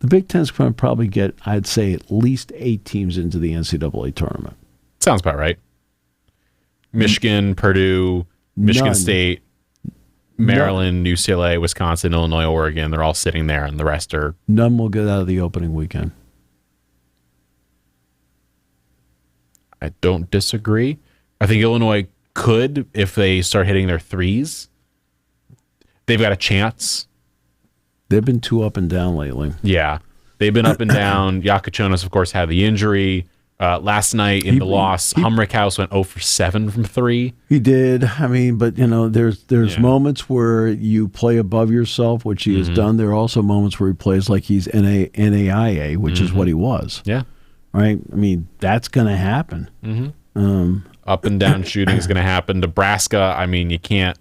The Big Ten's going to probably get, I'd say, at least 8 teams into the NCAA tournament. Sounds about right. Michigan, Purdue, Michigan State, Maryland, UCLA, Wisconsin, Illinois, Oregon. They're all sitting there, and the rest are... None will get out of the opening weekend. I don't disagree. I think Illinois could if they start hitting their threes. They've got a chance. They've been too up and down lately. Yeah. They've been up and down. Yakachonis, of course, had the injury. Last night in the loss, Humrickhouse went 0 for 7 from 3. He did. I mean, but, there's moments where you play above yourself, which he has done. There are also moments where he plays like he's NAIA, which is what he was. Yeah. Right? I mean, that's going to happen. Up and down shooting is going to happen. Nebraska, I mean, you can't...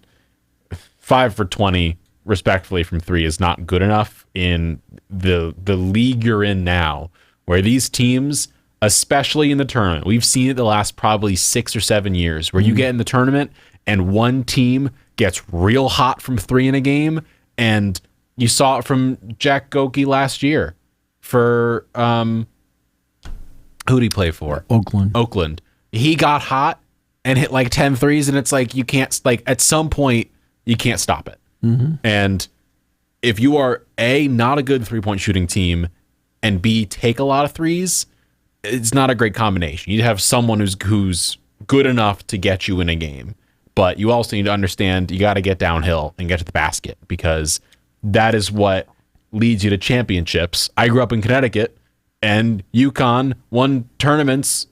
5 for 20... respectfully from 3 is not good enough in the league you're in now, where these teams, especially in the tournament, we've seen it the last probably 6 or 7 years, where you get in the tournament and one team gets real hot from 3 in a game, and you saw it from Jack Goki last year for who did he play for? Oakland. He got hot and hit like 10 threes, and it's like you can't, like, at some point you can't stop it. And if you are A, not a good 3-point shooting team, and B, take a lot of threes, it's not a great combination. You have someone who's good enough to get you in a game, but you also need to understand you got to get downhill and get to the basket, because that is what leads you to championships. I grew up in Connecticut, and UConn won tournaments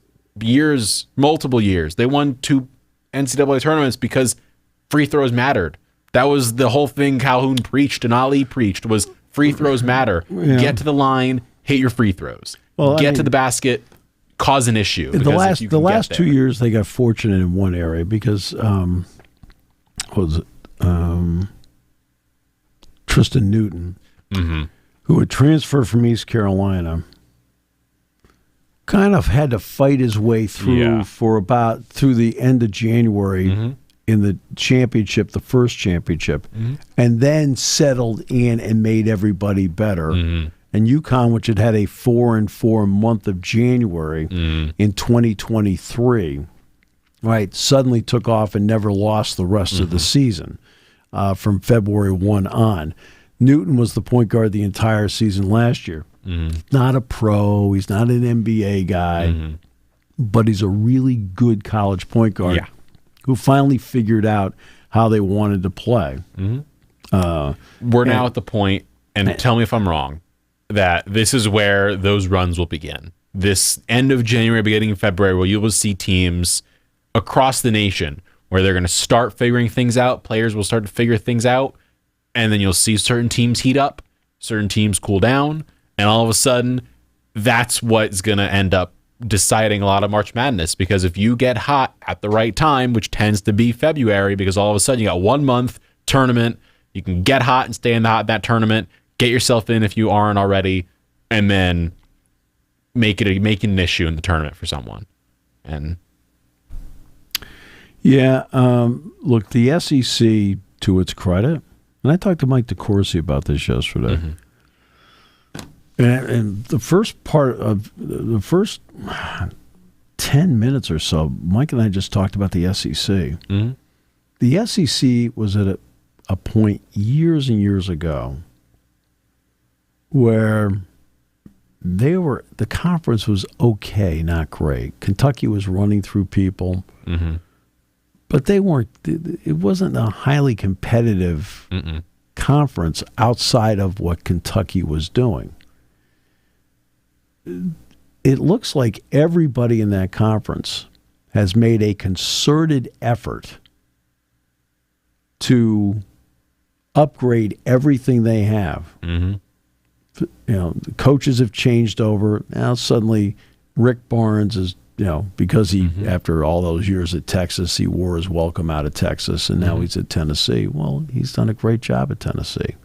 multiple years. They won 2 NCAA tournaments because free throws mattered. That was the whole thing Calhoun preached and Ali preached, was free throws matter. Yeah. Get to the line, hit your free throws. Get to the basket, cause an issue. The last 2 years they got fortunate in one area because Tristan Newton, who had transferred from East Carolina, kind of had to fight his way through through the end of January in the championship, the first championship, and then settled in and made everybody better. And UConn, which had a 4-4 month of January in 2023, right, suddenly took off and never lost the rest of the season from February 1 on. Newton was the point guard the entire season last year. Not a pro. He's not an NBA guy, but he's a really good college point guard who finally figured out how they wanted to play. We're now at the point, and tell me if I'm wrong, that this is where those runs will begin. This end of January, beginning of February, where you will see teams across the nation where they're going to start figuring things out. Players will start to figure things out, and then you'll see certain teams heat up, certain teams cool down, and all of a sudden, that's what's going to end up deciding a lot of March Madness, because if you get hot at the right time, which tends to be February, because all of a sudden you got 1 month tournament, you can get hot and stay in that tournament, get yourself in if you aren't already, and then make it an issue in the tournament for someone. And look, the SEC, to its credit, and I talked to Mike DeCourcy about this yesterday. And the first part of the first 10 minutes or so, Mike and I just talked about the SEC. Mm-hmm. The SEC was at a point years and years ago where the conference was okay, not great. Kentucky was running through people, but they weren't. It wasn't a highly competitive conference outside of what Kentucky was doing. It looks like everybody in that conference has made a concerted effort to upgrade everything they have. The coaches have changed over. Now suddenly Rick Barnes is, because he, after all those years at Texas, he wore his welcome out of Texas, and now he's at Tennessee. Well, he's done a great job at Tennessee,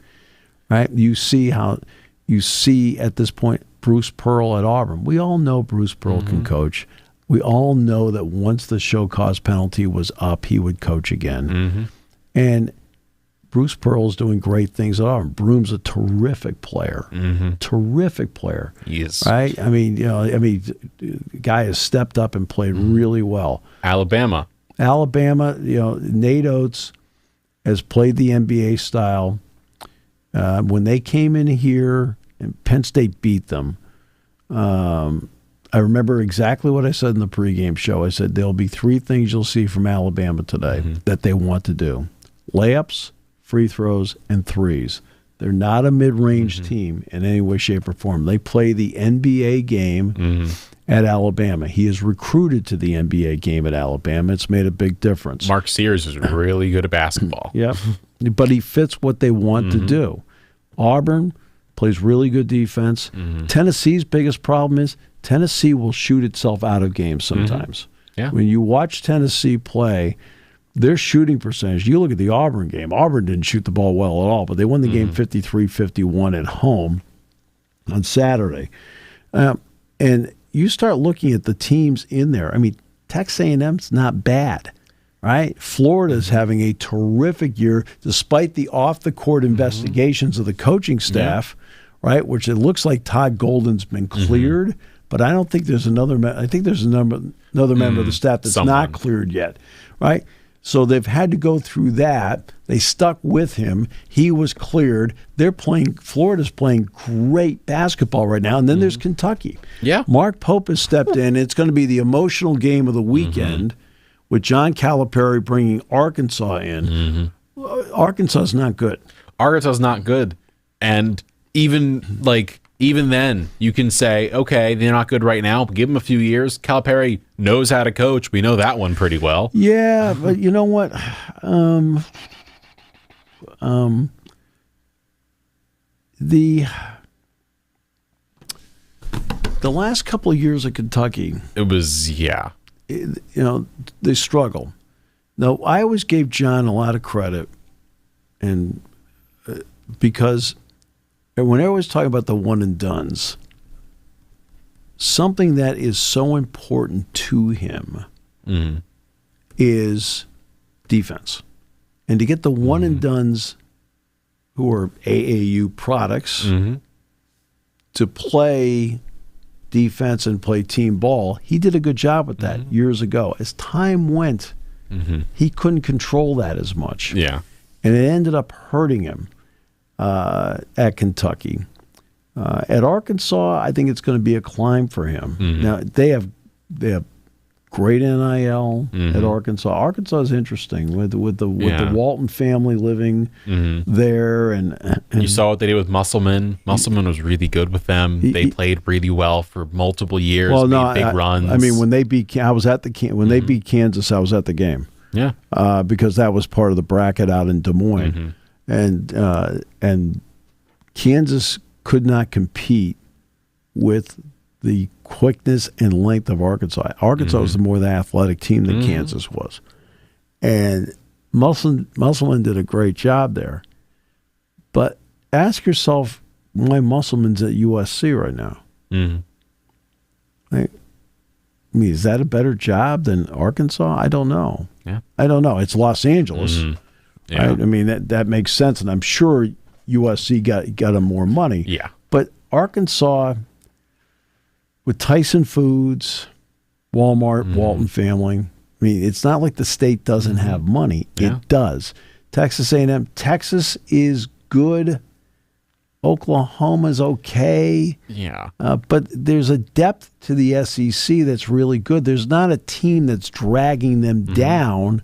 right? You see at this point Bruce Pearl at Auburn. We all know Bruce Pearl can coach. We all know that once the show cause penalty was up, he would coach again. And Bruce Pearl's doing great things at Auburn. Broom's a terrific player. Terrific player. He is. Right? I mean, the guy has stepped up and played really well. Alabama, Nate Oates has played the NBA style. When they came in here and Penn State beat them, I remember exactly what I said in the pregame show. I said, there'll be 3 things you'll see from Alabama today that they want to do. Layups, free throws, and threes. They're not a mid-range team in any way, shape, or form. They play the NBA game at Alabama. He is recruited to the NBA game at Alabama. It's made a big difference. Mark Sears is really good at basketball. Yep. But he fits what they want to do. Auburn plays really good defense. Tennessee's biggest problem is Tennessee will shoot itself out of games sometimes. Yeah. When you watch Tennessee play, their shooting percentage, you look at the Auburn game, Auburn didn't shoot the ball well at all, but they won the game 53-51 at home on Saturday. And you start looking at the teams in there. I mean, Texas A&M's not bad, right? Florida's having a terrific year despite the off-the-court investigations of the coaching staff, right, which it looks like Todd Golden's been cleared, but I don't think there's another I think there's another member of the staff that's not cleared yet, right? So they've had to go through that. They stuck with him. He was cleared. Florida's playing great basketball right now. And then there's Kentucky. Yeah. Mark Pope has stepped in. It's going to be the emotional game of the weekend with John Calipari bringing Arkansas in. Arkansas's not good. Arkansas's not good. And even then, you can say, okay, they're not good right now, but give them a few years. Calipari knows how to coach. We know that one pretty well. Yeah, but you know what? The last couple of years at Kentucky, it was, they struggle. Now, I always gave John a lot of credit, and because when I was talking about the one and dones, something that is so important to him is defense. And to get the one and dones who are AAU products to play defense and play team ball, he did a good job with that years ago. As time went, he couldn't control that as much. Yeah. And it ended up hurting him at Kentucky. At Arkansas, I think it's going to be a climb for him. Now, they have great NIL at Arkansas. Arkansas is interesting with the Walton family living there, and you saw what they did with Musselman. Musselman was really good with them. They played really well for multiple years. Well, made big runs. I mean, when they beat, I was at they beat Kansas. I was at the game. Yeah, because that was part of the bracket out in Des Moines, and Kansas could not compete with the quickness and length of Arkansas. Arkansas was the more athletic team than Kansas was. And Musselman did a great job there. But ask yourself why Musselman's at USC right now. I mean, is that a better job than Arkansas? I don't know. Yeah. I don't know. It's Los Angeles. Yeah. Right? I mean, that makes sense, and I'm sure USC got him more money. Yeah. But Arkansas, with Tyson Foods Walmart, Walton Family. I mean, it's not like the state doesn't have money. Yeah. It does. Texas A&M. Texas is good. Oklahoma's okay. Yeah. But there's a depth to the SEC that's really good. There's not a team that's dragging them down.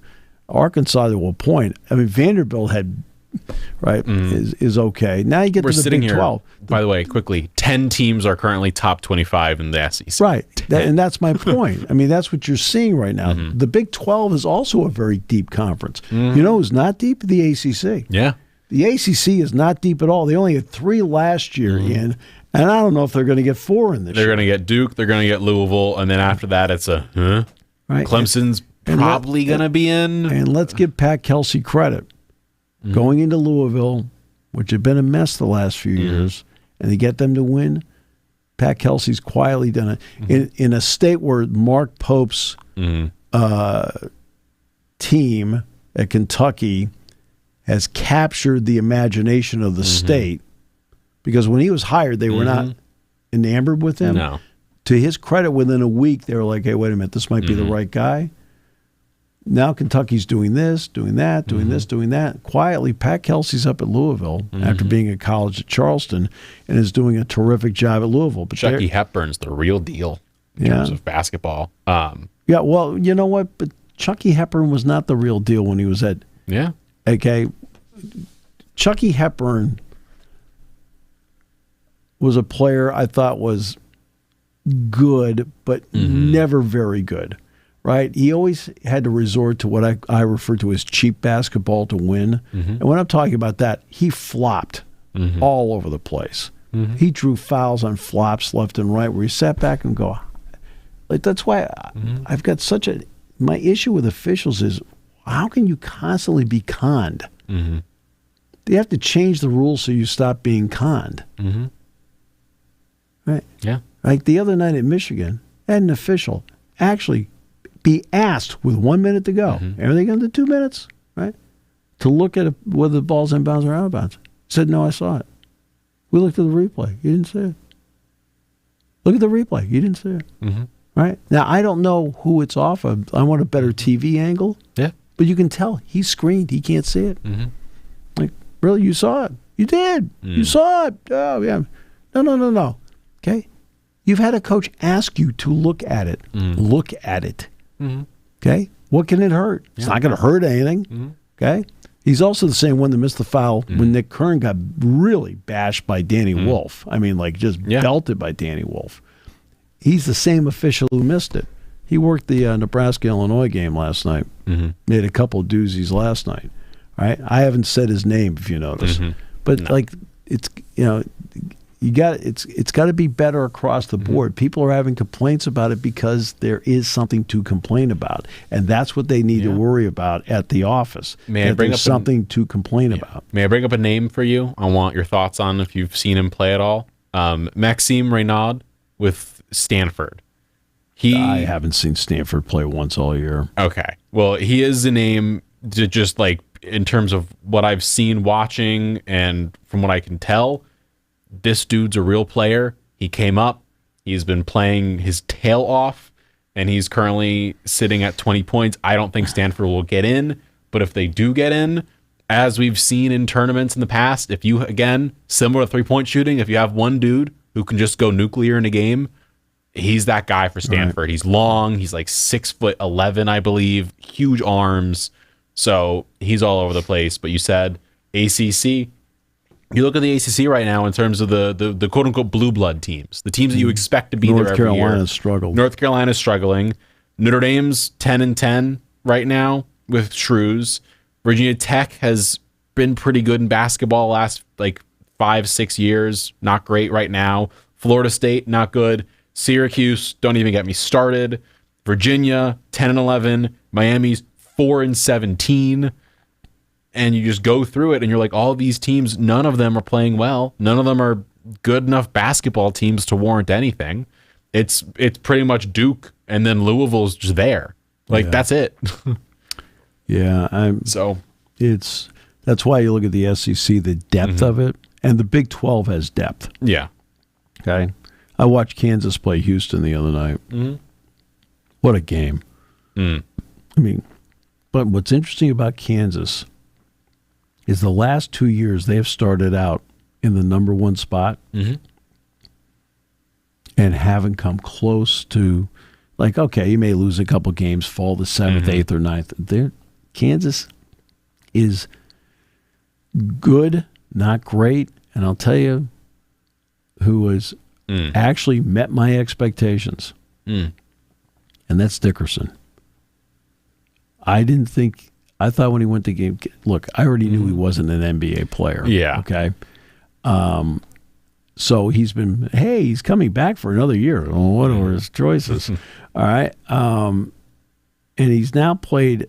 Arkansas, to a point. I mean, Vanderbilt is okay. Now you get We're to the sitting Big here, 12. by the way, quickly, 10 teams are currently top 25 in the SEC. Right. And that's my point. I mean, that's what you're seeing right now. The Big 12 is also a very deep conference. You know who's not deep? The ACC. Yeah. The ACC is not deep at all. They only had 3 last year in, and I don't know if they're going to get 4 in this They're year. going to get Duke, they're going to get Louisville, and then after that it's Right. Clemson's probably going to be in. And let's give Pat Kelsey credit. Going into Louisville, which had been a mess the last few years, and to get them to win, Pat Kelsey's quietly done it. In a state where Mark Pope's team at Kentucky has captured the imagination of the state, because when he was hired, they were not enamored with him. No. To his credit, within a week, they were like, hey, wait a minute, this might be the right guy. Now Kentucky's doing this, doing that, doing this, doing that. Quietly, Pat Kelsey's up at Louisville after being at college at Charleston and is doing a terrific job at Louisville. But Chucky Hepburn's the real deal in terms of basketball. Yeah, well, you know what? But Chucky Hepburn was not the real deal when he was at Okay, Chucky Hepburn was a player I thought was good, but never very good, right? He always had to resort to what I refer to as cheap basketball to win. And when I'm talking about that, he flopped all over the place. He drew fouls on flops left and right where he sat back and go, like, that's why I've got my issue with officials is, how can you constantly be conned? They have to change the rules so you stop being conned. Right? Yeah. Like the other night at Michigan, had an official actually be asked with 1 minute to go, everything under 2 minutes, right, to look at whether the ball's in bounds or out of bounds. Said, no, I saw it. We looked at the replay. You didn't see it. Look at the replay. You didn't see it. Right? Now, I don't know who it's off of. I want a better TV angle. Yeah. But you can tell he's screened. He can't see it. Like, really? You saw it? You did. You saw it. Oh, yeah. No. Okay? You've had a coach ask you to look at it. Look at it. Okay? What can it hurt? It's not going to hurt anything. Okay? He's also the same one that missed the foul when Nick Kern got really bashed by Danny Wolf. I mean, like, just belted by Danny Wolf. He's the same official who missed it. He worked the Nebraska-Illinois game last night. Made a couple of doozies last night. All right? I haven't said his name, if you notice. But like, it's it's got to be better across the board. People are having complaints about it because there is something to complain about, and that's what they need to worry about at the office. May I bring up something to complain about? May I bring up a name for you? I want your thoughts on if you've seen him play at all. Maxime Reynaud with Stanford. I haven't seen Stanford play once all year. Okay. Well, he is a name to just like in terms of what I've seen watching and from what I can tell, this dude's a real player. He came up. He's been playing his tail off, and he's currently sitting at 20 points. I don't think Stanford will get in, but if they do get in, as we've seen in tournaments in the past, if you, again, similar to three-point shooting, if you have one dude who can just go nuclear in a game, he's that guy for Stanford. Right. He's long. He's like 6'11", I believe. Huge arms. So he's all over the place. But you said ACC. You look at the ACC right now in terms of the quote-unquote blue blood teams, the teams that you expect to be there every year. North Carolina's struggled. North Carolina's struggling. Notre Dame's 10-10 right now with Shrews. Virginia Tech has been pretty good in basketball last like 5-6 years. Not great right now. Florida State, not good. Syracuse, don't even get me started. Virginia, 10-11. Miami's 4-17. And you just go through it, and you're like, all of these teams, none of them are playing well. None of them are good enough basketball teams to warrant anything. It's pretty much Duke, and then Louisville's just there. Like, that's it. That's why you look at the SEC, the depth of it, and the Big 12 has depth. Yeah. Okay. I watched Kansas play Houston the other night. What a game. I mean, but what's interesting about Kansas is the last 2 years they have started out in the number one spot and haven't come close to, like, okay, you may lose a couple games, fall to 7th, 8th, or 9th. Kansas is good, not great. And I'll tell you who has actually met my expectations. And that's Dickerson. I thought when he went to game, look, I already knew he wasn't an NBA player. Yeah. Okay. So he's coming back for another year. Well, what are his choices? All right. And he's now played,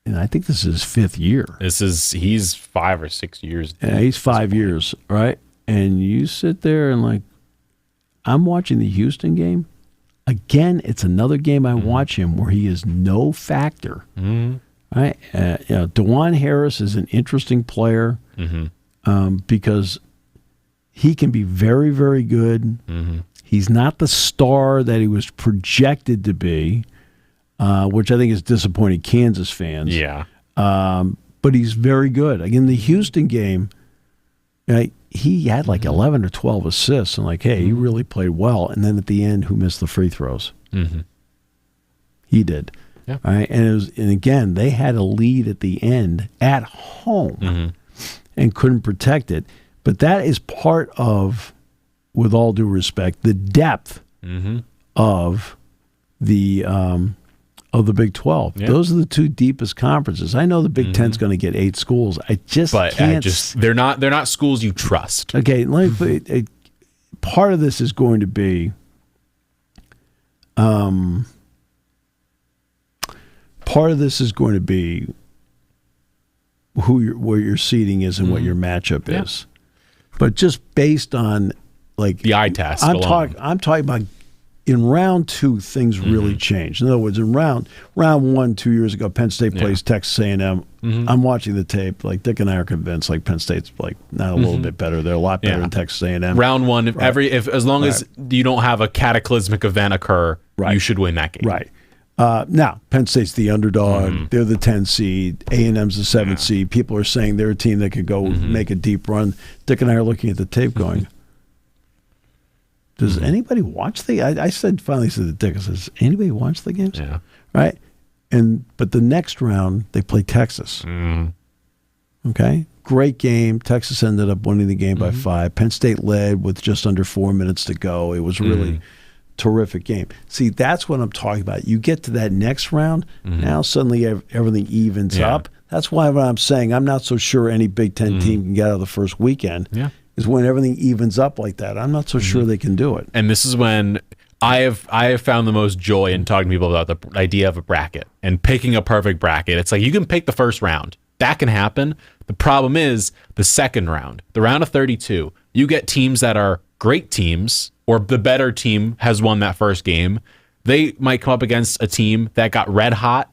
and I think this is his 5th year. He's 5 or 6 years. Yeah, he's 5 years, right? And you sit there and like, I'm watching the Houston game. Again, it's another game I watch him where he is no factor. Right? DeJuan Harris is an interesting player because he can be very, very good. He's not the star that he was projected to be, which I think has disappointed Kansas fans. Yeah. But he's very good. Again, the Houston game, he had like 11 or 12 assists, and like, hey, he really played well. And then at the end, who missed the free throws? He did. Yeah. All right. And again, they had a lead at the end at home and couldn't protect it. But that is part of, with all due respect, the depth of the Big 12. Yeah. Those are the 2 deepest conferences. I know the Big 10's going to get 8 schools. They're not schools you trust. Okay, part of this is going to be where your seating is and what your matchup is. But just based on like the eye test, I'm talking about in round 2 things really changed. In other words, in round 1 2 years ago, Penn State plays Texas A&M. I'm watching the tape. Like Dick and I are convinced like Penn State's like not a little bit better. They're a lot better than Texas A&M. Round 1, as long as you don't have a cataclysmic event occur, you should win that game. Right. Now, Penn State's the underdog. They're the 10 seed. A&M's the 7 seed. People are saying they're a team that could go make a deep run. Dick and I are looking at the tape going, does anybody watch I finally said to Dick, I said, does anybody watch the games? Yeah. Right? But the next round, they play Texas. Okay? Great game. Texas ended up winning the game by 5. Penn State led with just under 4 minutes to go. It was really terrific game. See, that's what I'm talking about. You get to that next round, now suddenly everything evens up. That's why what I'm saying, I'm not so sure any Big Ten team can get out of the first weekend. Yeah. Is when everything evens up like that. I'm not so sure they can do it. And this is when I have found the most joy in talking to people about the idea of a bracket and picking a perfect bracket. It's like you can pick the first round. That can happen. The problem is the second round, the round of 32. You get teams that are great teams, or the better team has won that first game. They might come up against a team that got red hot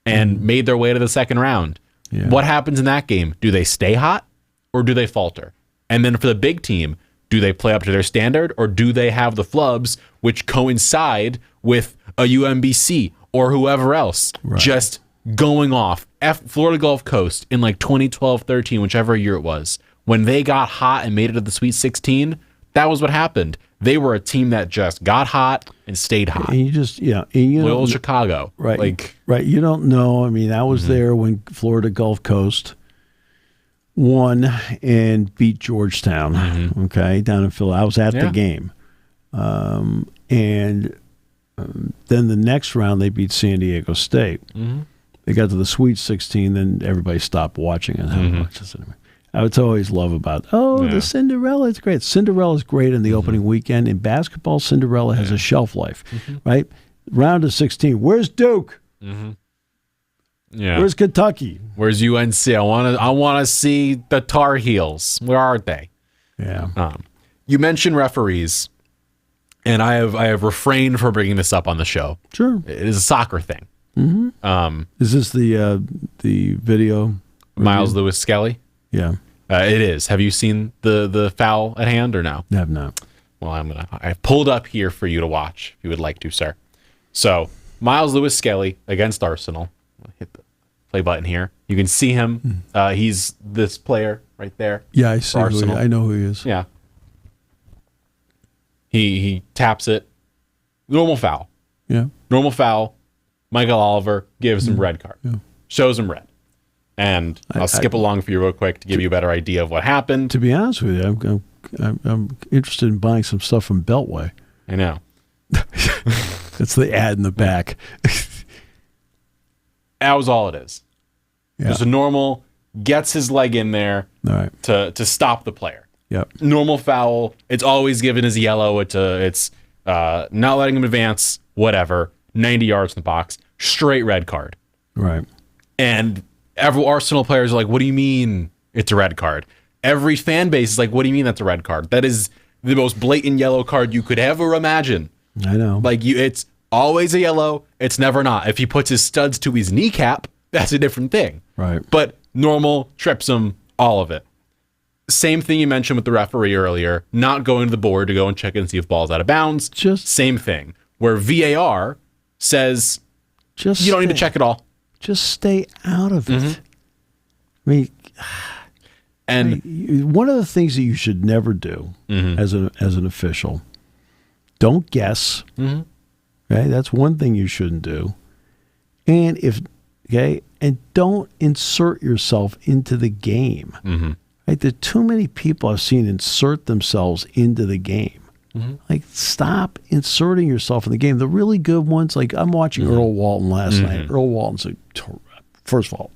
and made their way to the second round. Yeah. What happens in that game? Do they stay hot or do they falter? And then for the big team, do they play up to their standard or do they have the flubs which coincide with a UMBC or whoever else just going off? Florida Gulf Coast in like 2012, 13, whichever year it was, when they got hot and made it to the Sweet 16, that was what happened. They were a team that just got hot and stayed hot. And you just, Loyola Chicago. Right. You don't know. I mean, I was there when Florida Gulf Coast won and beat Georgetown, down in Philly. I was at the game. And then the next round, they beat San Diego State. They got to the Sweet 16, then everybody stopped watching it. That's what I always love about, the Cinderella. It's great. Cinderella is great in the opening weekend. In basketball, Cinderella has a shelf life, right? Round of 16. Where's Duke? Yeah. Where's Kentucky? Where's UNC? I want to see the Tar Heels. Where are they? Yeah. You mentioned referees, and I have refrained from bringing this up on the show. Sure. It is a soccer thing. Is this the video? Miles Lewis Skelly? Yeah. It is. Have you seen the foul at hand or no? I have not. Well, I've pulled up here for you to watch if you would like to, sir. So Miles Lewis Skelly against Arsenal. I'll hit the play button here. You can see him. He's this player right there. Yeah, I see. I know who he is. Yeah. He taps it. Normal foul. Yeah. Normal foul. Michael Oliver gives him red card. Yeah. Shows him red. And I'll skip along for you real quick to give you a better idea of what happened. To be honest with you, I'm interested in buying some stuff from Beltway. I know. It's the ad in the back. That was all it is. Yeah. Just a normal, gets his leg in there to stop the player. Yep. Normal foul. It's always given as yellow. It's not letting him advance, whatever. 90 yards in the box. Straight red card. Right. And every Arsenal players are like, what do you mean it's a red card? Every fan base is like, what do you mean that's a red card? That is the most blatant yellow card you could ever imagine. I know. Like, it's always a yellow. It's never not. If he puts his studs to his kneecap, that's a different thing. Right. But normal, trips him, all of it. Same thing you mentioned with the referee earlier, not going to the board to go and check and see if ball's out of bounds. Same thing. Where VAR says, you don't need to check it all. Just stay out of it. I mean, and one of the things that you should never do as an official, don't guess. Okay, that's one thing you shouldn't do. And don't insert yourself into the game. Right? There are too many people I've seen insert themselves into the game. Like, stop inserting yourself in the game. The really good ones, like I'm watching Earl Walton last night. Earl Walton's first of all,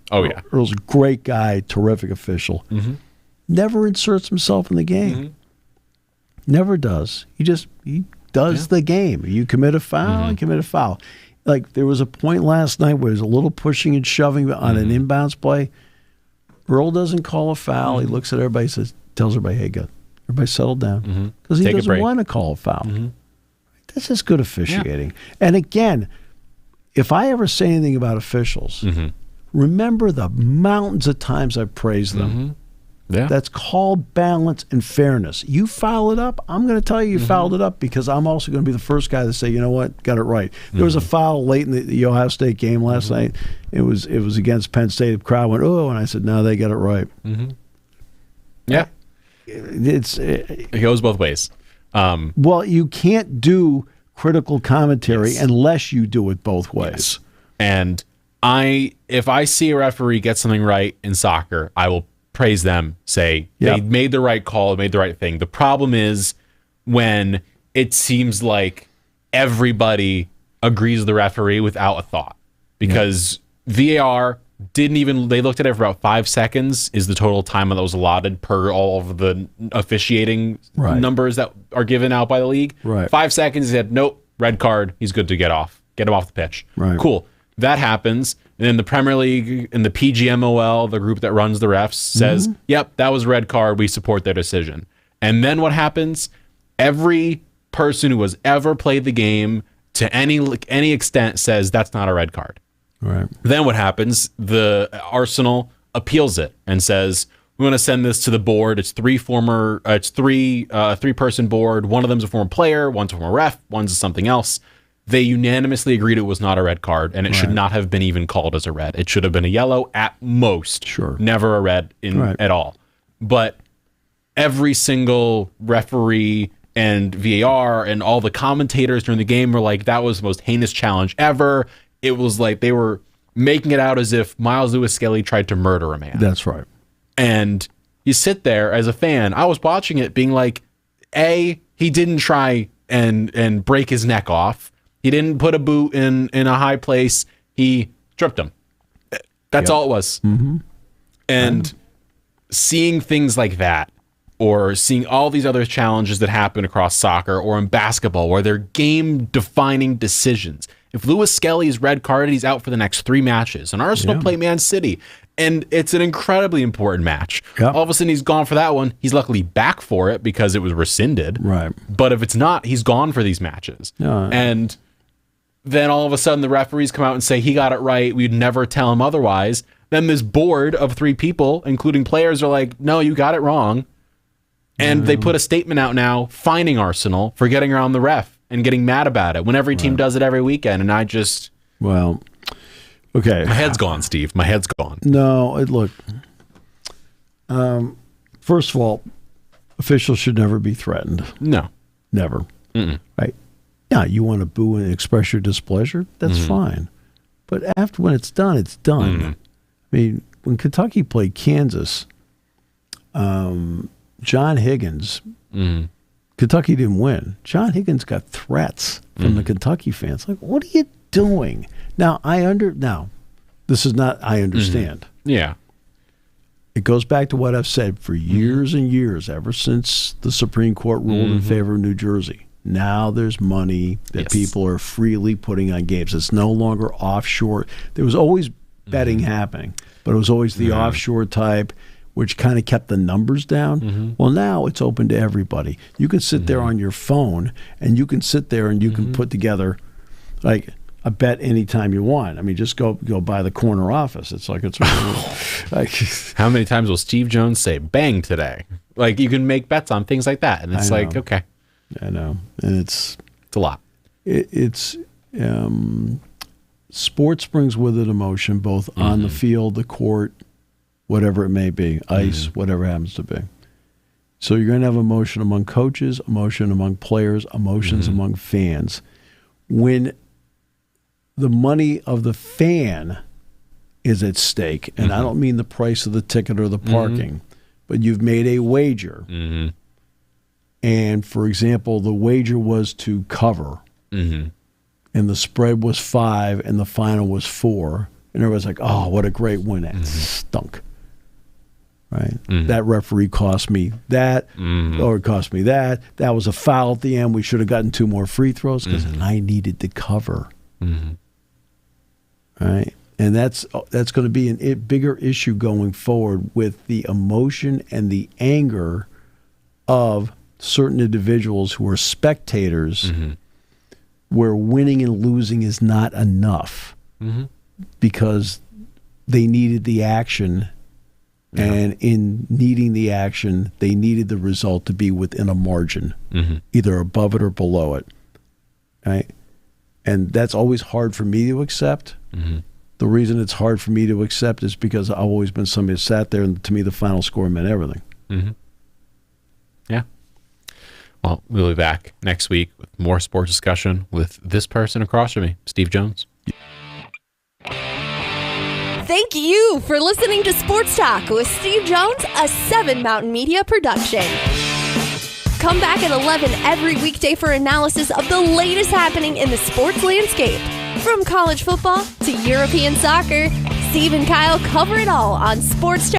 Earl's a great guy, terrific official. Never inserts himself in the game. Never does. He does the game. You commit a foul, you commit a foul. Like, there was a point last night where there was a little pushing and shoving on an inbounds play. Earl doesn't call a foul. He looks at everybody, tells everybody, hey, good. Everybody settle down. Because he doesn't want to call a foul. That's just good officiating. And again, if I ever say anything about officials, remember the mountains of times I've praised them. That's called balance and fairness. You foul it up, I'm going to tell you fouled it up, because I'm also going to be the first guy to say, you know what, got it right. There was a foul late in the Ohio State game last night. It was against Penn State. The crowd went, oh, and I said, no, they got it right. Yeah. It goes both ways. Well, you can't do critical commentary unless you do it both ways. And if I see a referee get something right in soccer, I will praise them, say they made the right call, made the right thing. The problem is when it seems like everybody agrees with the referee without a thought, because VAR they looked at it for about 5 seconds is the total time that was allotted per all of the officiating numbers that are given out by the league. 5 seconds, he said, nope, red card, he's good to get him off the pitch. Cool. That happens. And then the Premier League and the PGMOL, the group that runs the refs, says, yep, that was a red card. We support their decision. And then what happens? Every person who has ever played the game to any extent says that's not a red card. Then what happens? The Arsenal appeals it and says, we want to send this to the board. It's three-person board. One of them's a former player, one's a former ref, one's something else. They unanimously agreed it was not a red card, and it should not have been even called as a red. It should have been a yellow at most. Never a red at all. But every single referee and VAR and all the commentators during the game were like, that was the most heinous challenge ever. It was like they were making it out as if Miles Lewis Skelly tried to murder a man. That's right. And you sit there as a fan. I was watching it being like, he didn't try and break his neck off. He didn't put a boot in a high place. He tripped him. That's all it was. And seeing things like that, or seeing all these other challenges that happen across soccer or in basketball where they're game-defining decisions. If Lewis Skelly is red carded, he's out for the next 3 matches. And Arsenal play Man City, and it's an incredibly important match. All of a sudden, he's gone for that one. He's luckily back for it because it was rescinded. But if it's not, he's gone for these matches. And then all of a sudden, the referees come out and say, he got it right. We'd never tell him otherwise. Then this board of 3 people, including players, are like, no, you got it wrong. And they put a statement out now fining Arsenal for getting around the ref and getting mad about it when every team does it every weekend. And I just, Well, okay. My head's gone, Steve. My head's gone. No, look. First of all, officials should never be threatened. No. Never. Mm-mm. Right? Yeah, you want to boo and express your displeasure? That's fine. But after when it's done, it's done. Mm-hmm. I mean, when Kentucky played Kansas, John Higgins, Kentucky didn't win. John Higgins got threats from the Kentucky fans. Like, what are you doing? Now, this is not, I understand. Yeah. It goes back to what I've said for years and years, ever since the Supreme Court ruled in favor of New Jersey. Now there's money that people are freely putting on games. It's no longer offshore. There was always betting happening, but it was always the offshore type, which kind of kept the numbers down. Well, now it's open to everybody. You can sit there on your phone, and you can sit there and you can put together like a bet anytime you want. I mean, just go by the corner office. It's like like how many times will Steve Jones say "bang" today? Like you can make bets on things like that, and it's like okay, I know, and it's a lot. Sports brings with it emotion, both on the field, the court, whatever it may be, ice, whatever it happens to be. So you're going to have emotion among coaches, emotion among players, emotions among fans. When the money of the fan is at stake, and I don't mean the price of the ticket or the parking, but you've made a wager. And, for example, the wager was to cover, and the spread was 5, and the final was 4, and everybody's like, oh, what a great win. That stunk. Right? That referee cost me that, or it cost me that. That was a foul at the end. We should have gotten 2 more free throws because I needed to cover. Right? And that's going to be a bigger issue going forward with the emotion and the anger of certain individuals who are spectators where winning and losing is not enough because they needed the action. And in needing the action, they needed the result to be within a margin, either above it or below it. Right? And that's always hard for me to accept. The reason it's hard for me to accept is because I've always been somebody who sat there, and to me, the final score meant everything. Yeah. Well, we'll be back next week with more sports discussion with this person across from me, Steve Jones. Thank you for listening to Sports Talk with Steve Jones, a 7 Mountain Media production. Come back at 11 every weekday for analysis of the latest happening in the sports landscape. From college football to European soccer, Steve and Kyle cover it all on Sports Talk.